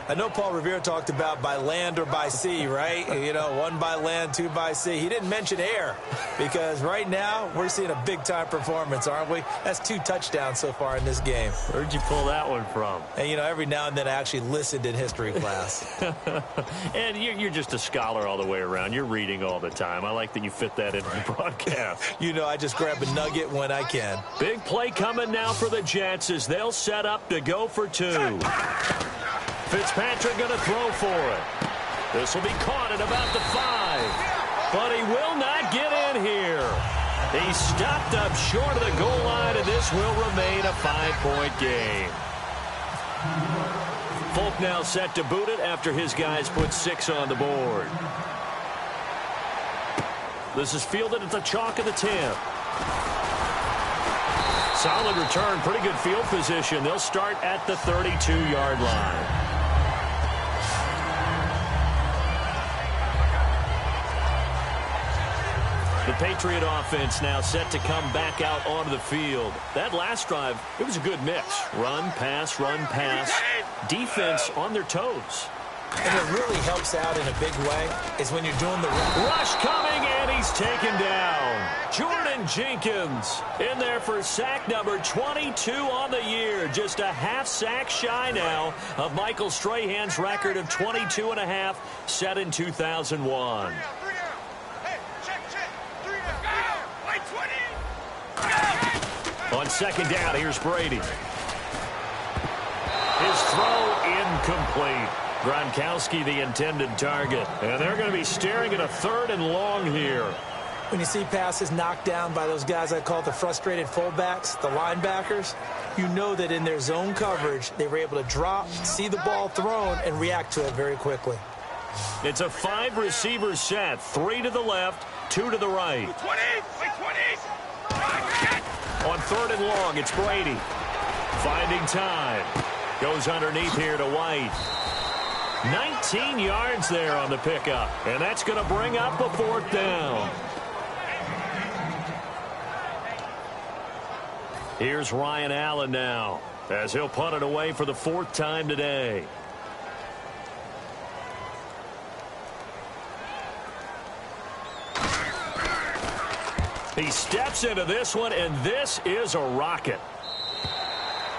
I know Paul Revere talked about by land or by sea, right? You know, 1 by land, 2 by sea. He didn't mention air because right now we're seeing a big-time performance, aren't we? That's 2 touchdowns so far in this game. Where'd you pull that one from? And, you know, every now and then I actually listened in history class. And you're just a scholar all the way around. You're reading all the time. I like that you fit that into the broadcast. You know, I just grab a nugget when I can. Big play coming now for the Jets as they'll set up to go for 2. Fitzpatrick going to throw for it. This will be caught at about the 5. But he will not get in here. He's stopped up short of the goal line, and this will remain a 5-point game. Folk now set to boot it after his guys put 6 on the board. This is fielded at the chalk of the 10. Solid return, pretty good field position. They'll start at the 32-yard line. The Patriot offense now set to come back out onto the field. That last drive, it was a good mix. Run, pass, defense on their toes. And what really helps out in a big way is when you're doing the rush coming, and he's taken down. Jordan Jenkins in there for sack number 22 on the year. Just a half sack shy now of Michael Strahan's record of 22.5 set in 2001. On second down, here's Brady. His throw incomplete. Gronkowski the intended target. And they're going to be staring at a 3rd and long here. When you see passes knocked down by those guys I call the frustrated fullbacks, the linebackers, you know that in their zone coverage, they were able to drop, see the ball thrown, and react to it very quickly. It's a 5-receiver set. 3 to the left, 2 to the right. 20! On 3rd and long, it's Brady. Finding time. Goes underneath here to White. 19 yards there on the pickup. And that's going to bring up a 4th down. Here's Ryan Allen now, as he'll punt it away for the 4th time today. He steps into this one, and this is a rocket.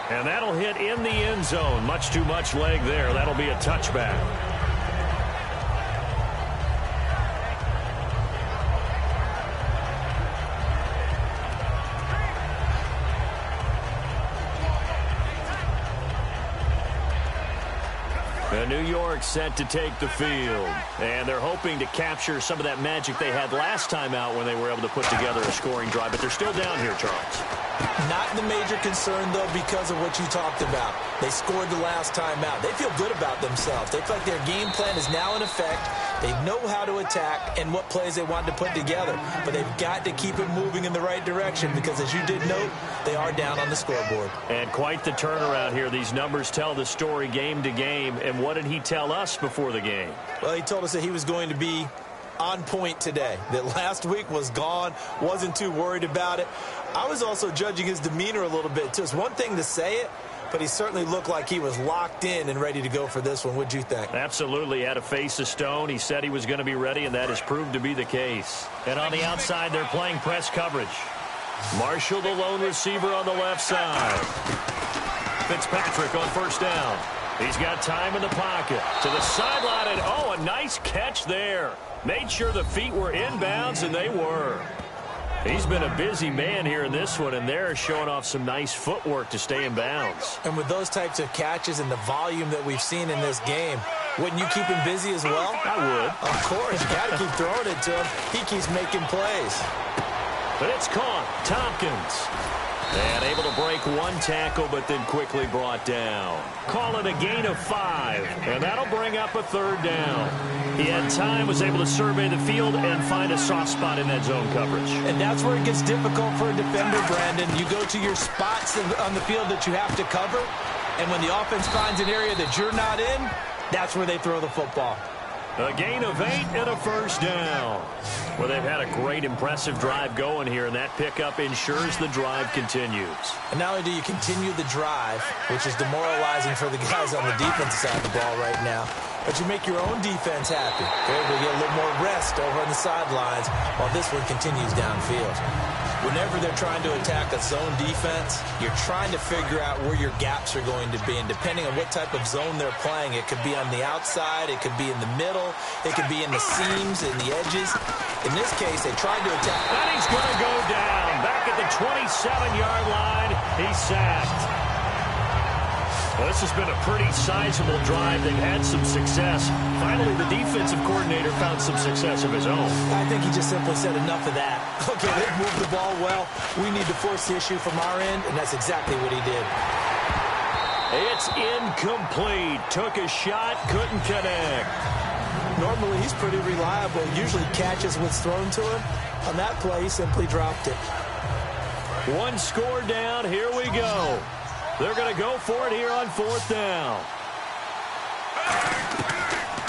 And that'll hit in the end zone. Much too much leg there. That'll be a touchback. And New York set to take the field. And they're hoping to capture some of that magic they had last time out when they were able to put together a scoring drive. But they're still down here, Charles. Not the major concern, though, because of what you talked about. They scored the last time out. They feel good about themselves. They feel like their game plan is now in effect. They know how to attack and what plays they want to put together. But they've got to keep it moving in the right direction because, as you did note, they are down on the scoreboard. And quite the turnaround here. These numbers tell the story game to game. And what did he tell us before the game? Well, he told us that he was going to be on point today. That last week was gone, wasn't too worried about it. I was also judging his demeanor a little bit, too. It's one thing to say it, but he certainly looked like he was locked in and ready to go for this one. What'd you think? Absolutely. Had a face of stone. He said he was going to be ready, and that has proved to be the case. And on the outside, they're playing press coverage. Marshall, the lone receiver on the left side. Fitzpatrick on 1st down. He's got time in the pocket. To the sideline, and oh, a nice catch there. Made sure the feet were inbounds, and they were. He's been a busy man here in this one, and they're showing off some nice footwork to stay in bounds. And with those types of catches and the volume that we've seen in this game, wouldn't you keep him busy as well? I would. Of course. You got to keep throwing it to him. He keeps making plays. But it's caught. Tompkins. And able to break one tackle, but then quickly brought down. Call it a gain of 5, and that'll bring up a 3rd down. He had time, was able to survey the field and find a soft spot in that zone coverage. And that's where it gets difficult for a defender, Brandon. You go to your spots on the field that you have to cover, and when the offense finds an area that you're not in, that's where they throw the football. A gain of 8 and a first down. Well, they've had a great, impressive drive going here, and that pickup ensures the drive continues. And not only do you continue the drive, which is demoralizing for the guys on the defensive side of the ball right now, but you make your own defense happy. They're able to get a little more rest over on the sidelines while this one continues downfield. Whenever they're trying to attack a zone defense, you're trying to figure out where your gaps are going to be. And depending on what type of zone they're playing, it could be on the outside, it could be in the middle, it could be in the seams, in the edges. In this case, they tried to attack. And he's going to go down. Back at the 27-yard line, he's sacked. Well, this has been a pretty sizable drive. They've had some success. Finally, the defensive coordinator found some success of his own. I think he just simply said enough of that. Okay, they've moved the ball well. We need to force the issue from our end, and that's exactly what he did. It's incomplete. Took a shot, couldn't connect. Normally, he's pretty reliable. Usually catches what's thrown to him. On that play, he simply dropped it. One score down. Here we go. They're going to go for it here on fourth down.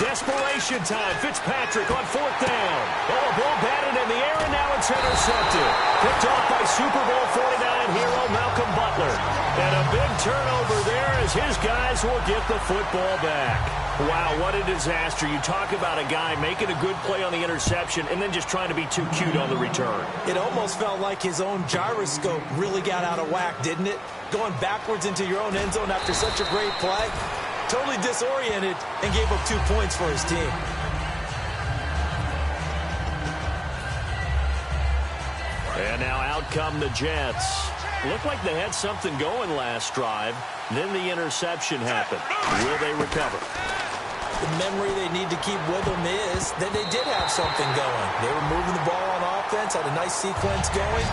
Desperation time. Fitzpatrick on fourth down. Oh, a ball batted in the air, and now it's intercepted. Picked off by Super Bowl 49 hero Malcolm Butler. And a big turnover there as his guys will get the football back. Wow, what a disaster. You talk about a guy making a good play on the interception and then just trying to be too cute on the return. It almost felt like his own gyroscope really got out of whack, didn't it? Going backwards into your own end zone after such a great play. Totally disoriented and gave up 2 points for his team. And now out come the Jets. Looked like they had something going last drive. Then the interception happened. Will they recover? The memory they need to keep with them is that they did have something going. They were moving the ball on offense, had a nice sequence going.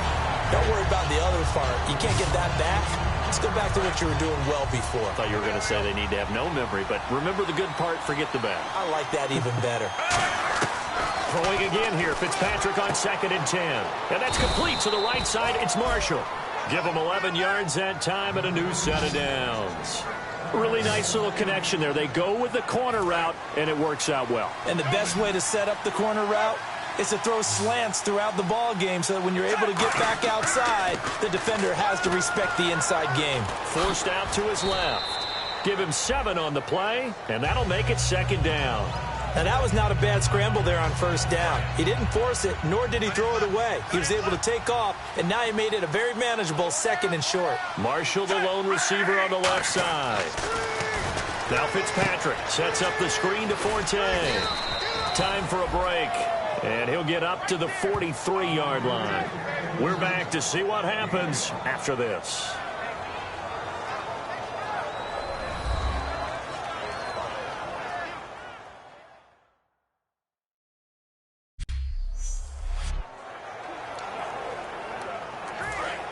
Don't worry about the other part. You can't get that back. Let's go back to what you were doing well before. I thought you were going to say they need to have no memory, but remember the good part, forget the bad. I like that even better. Throwing again here, Fitzpatrick on 2nd and 10. And that's complete to the right side. It's Marshall. Give him 11 yards that time and a new set of downs. Really nice little connection there. They go with the corner route, and it works out well. And the best way to set up the corner route is to throw slants throughout the ball game so that when you're able to get back outside, the defender has to respect the inside game. Forced out to his left. Give him 7 on the play, and that'll make it 2nd down. Now, that was not a bad scramble there on 1st down. He didn't force it, nor did he throw it away. He was able to take off, and now he made it a very manageable 2nd and short. Marshall, the lone receiver on the left side. Now Fitzpatrick sets up the screen to Forte. Time for a break, and he'll get up to the 43-yard line. We're back to see what happens after this.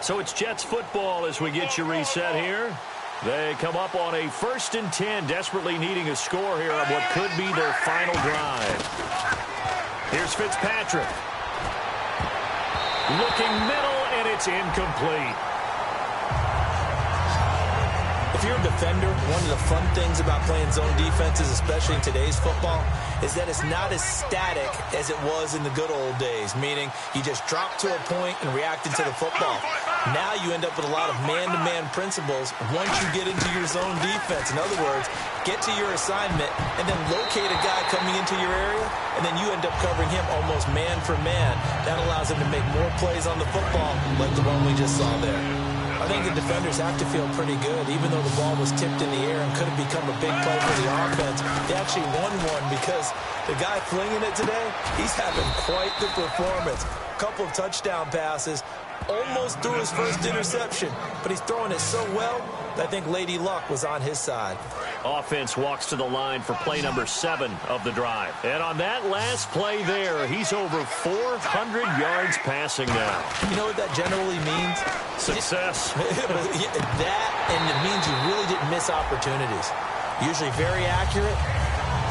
So it's Jets football as we get you reset here. They come up on a 1st and 10, desperately needing a score here on what could be their final drive. Here's Fitzpatrick. Looking middle, and it's incomplete. If you're a defender, one of the fun things about playing zone defenses, especially in today's football, is that it's not as static as it was in the good old days, meaning you just drop to a point and react into the football. Now you end up with a lot of man-to-man principles once you get into your zone defense. In other words, get to your assignment and then locate a guy coming into your area, and then you end up covering him almost man for man. That allows him to make more plays on the football like the one we just saw there. I think the defenders have to feel pretty good. Even though the ball was tipped in the air and could have become a big play for the offense, they actually won one because the guy flinging it today, he's having quite the performance. A couple of touchdown passes, almost threw his first interception, but he's throwing it so well that I think Lady Luck was on his side. Offense walks to the line for play number 7 of the drive. And on that last play there, he's over 400 yards passing now. You know what that generally means? Success. That, and it means you really didn't miss opportunities. Usually very accurate.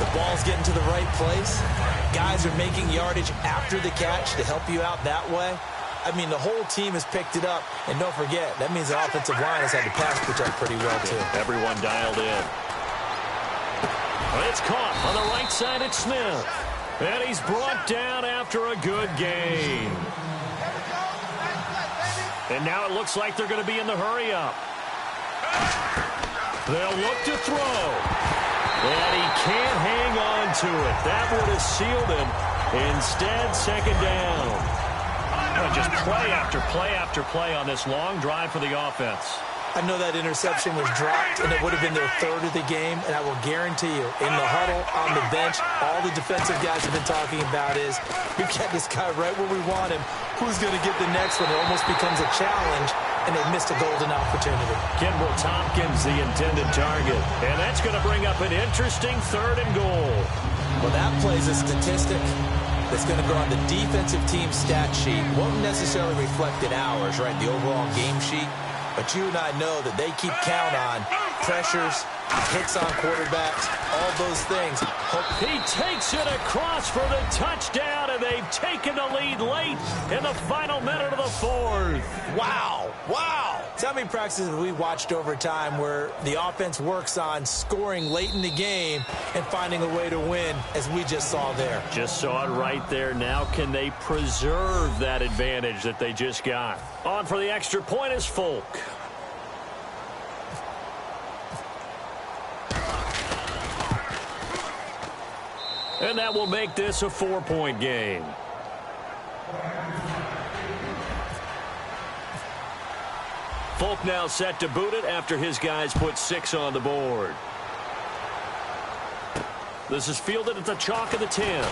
The ball's getting to the right place. Guys are making yardage after the catch to help you out that way. I mean, the whole team has picked it up. And don't forget, that means the offensive line has had to pass protect pretty well, too. Everyone dialed in. It's caught on the right side. It's Smith. And he's brought down after a good gain. And now it looks like they're going to be in the hurry-up. They'll look to throw. And he can't hang on to it. That would have sealed him. Instead, second down. And just play after play after play on this long drive for the offense. I know that interception was dropped, and it would have been their third of the game, and I will guarantee you, in the huddle, on the bench, all the defensive guys have been talking about is, we've got this guy right where we want him. Who's going to get the next one? It almost becomes a challenge, and they missed a golden opportunity. Kenbrell Tompkins, the intended target. And that's going to bring up an interesting 3rd and goal. Well, that plays a statistic that's going to go on the defensive team stat sheet. Won't necessarily reflect in ours, right, the overall game sheet. But you and I know that they keep count on pressures, hits on quarterbacks, all those things. He takes it across for the touchdown, and they've taken the lead late in the final minute of the 4th. Wow. Wow. So how many practices have we watched over time where the offense works on scoring late in the game and finding a way to win, as we just saw there? Just saw it right there. Now can they preserve that advantage that they just got? On for the extra point is Folk. And that will make this a 4-point game. Folk now set to boot it after his guys put 6 on the board. This is fielded at the chalk of the 10.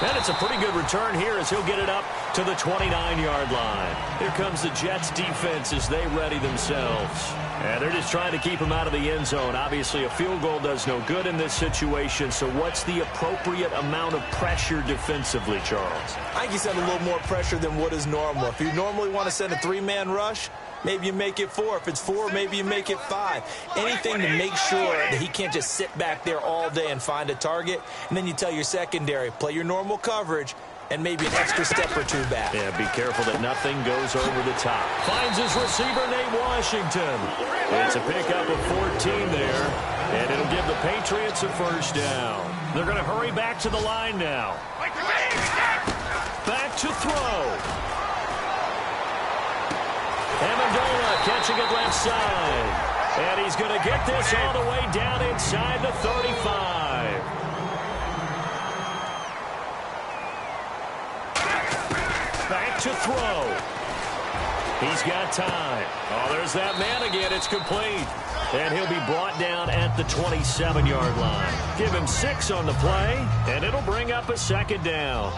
And it's a pretty good return here as he'll get it up to the 29-yard line. Here comes the Jets defense as they ready themselves. And they're just trying to keep him out of the end zone. Obviously, a field goal does no good in this situation. So what's the appropriate amount of pressure defensively, Charles? I think you send a little more pressure than what is normal. If you normally want to send a 3-man rush, maybe you make it 4. If it's 4, maybe you make it 5. Anything to make sure that he can't just sit back there all day and find a target. And then you tell your secondary, play your normal coverage, and maybe an extra step or 2 back. Yeah, be careful that nothing goes over the top. Finds his receiver, Nate Washington. It's a pickup of 14 there, and it'll give the Patriots a first down. They're going to hurry back to the line now. Back to throw. Amendola catching it left side. And he's going to get this all the way down inside the 35. Back to throw. He's got time. Oh, there's that man again. It's complete. And he'll be brought down at the 27-yard line. Give him 6 on the play, and it'll bring up a second down.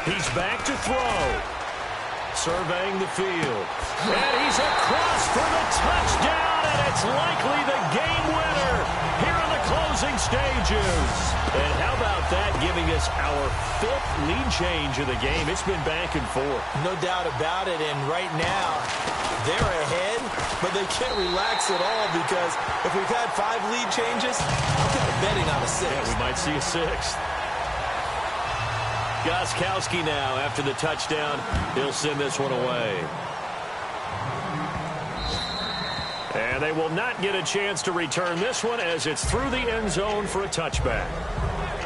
He's back to throw. Surveying the field. And he's across for the touchdown, and it's likely the game winner here in the closing stages. And how about that, giving us our 5th lead change of the game? It's been back and forth. No doubt about it, and right now, they're ahead, but they can't relax at all because if we've had 5 lead changes, I'm kind of betting on a 6th. Yeah, we might see a 6th. Gostkowski now, after the touchdown, he'll send this one away. And they will not get a chance to return this one as it's through the end zone for a touchback.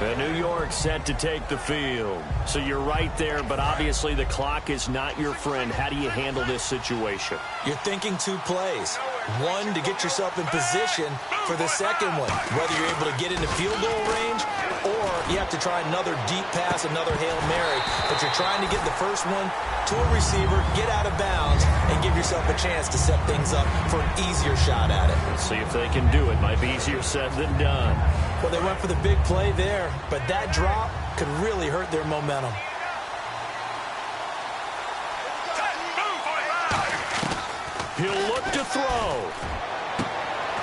And New York set to take the field. So you're right there, but obviously the clock is not your friend. How do you handle this situation? You're thinking 2 plays. One, to get yourself in position for the second one, whether you're able to get into field goal range or you have to try another deep pass, another Hail Mary. But you're trying to get the first one to a receiver, get out of bounds, and give yourself a chance to set things up for an easier shot at it. Let's see if they can do it. Might be easier said than done. Well, they went for the big play there, but that drop could really hurt their momentum. He'll look to throw.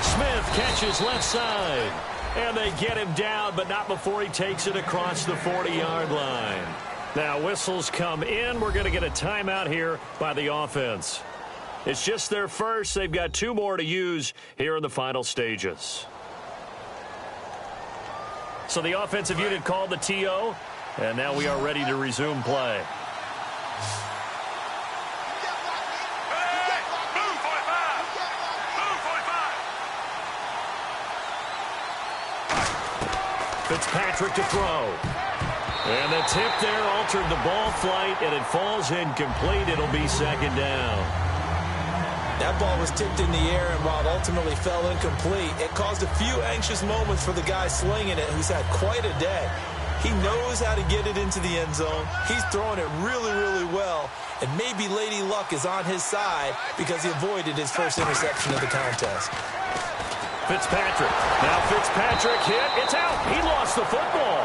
Smith catches left side. And they get him down, but not before he takes it across the 40-yard line. Now whistles come in. We're going to get a timeout here by the offense. It's just their first. They've got 2 more to use here in the final stages. So the offensive unit called the TO, and now we are ready to resume play. Fitzpatrick to throw. And the tip there altered the ball flight, and it falls incomplete. It'll be second down. That ball was tipped in the air, and while it ultimately fell incomplete, it caused a few anxious moments for the guy slinging it, who's had quite a day. He knows how to get it into the end zone. He's throwing it really, really well, and maybe Lady Luck is on his side because he avoided his first interception of the contest. Fitzpatrick. Now Fitzpatrick hit. It's out. He lost the football.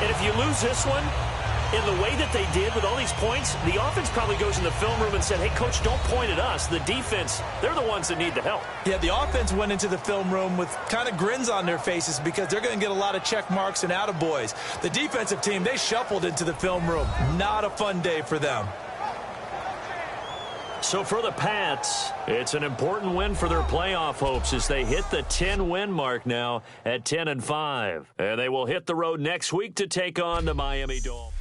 And if you lose this one, in the way that they did with all these points, the offense probably goes in the film room and said, hey, coach, don't point at us. The defense, they're the ones that need the help. Yeah, the offense went into the film room with kind of grins on their faces because they're going to get a lot of check marks and attaboys. The defensive team, they shuffled into the film room. Not a fun day for them. So for the Pats, it's an important win for their playoff hopes as they hit the 10-win mark now at 10-5. And they will hit the road next week to take on the Miami Dolphins.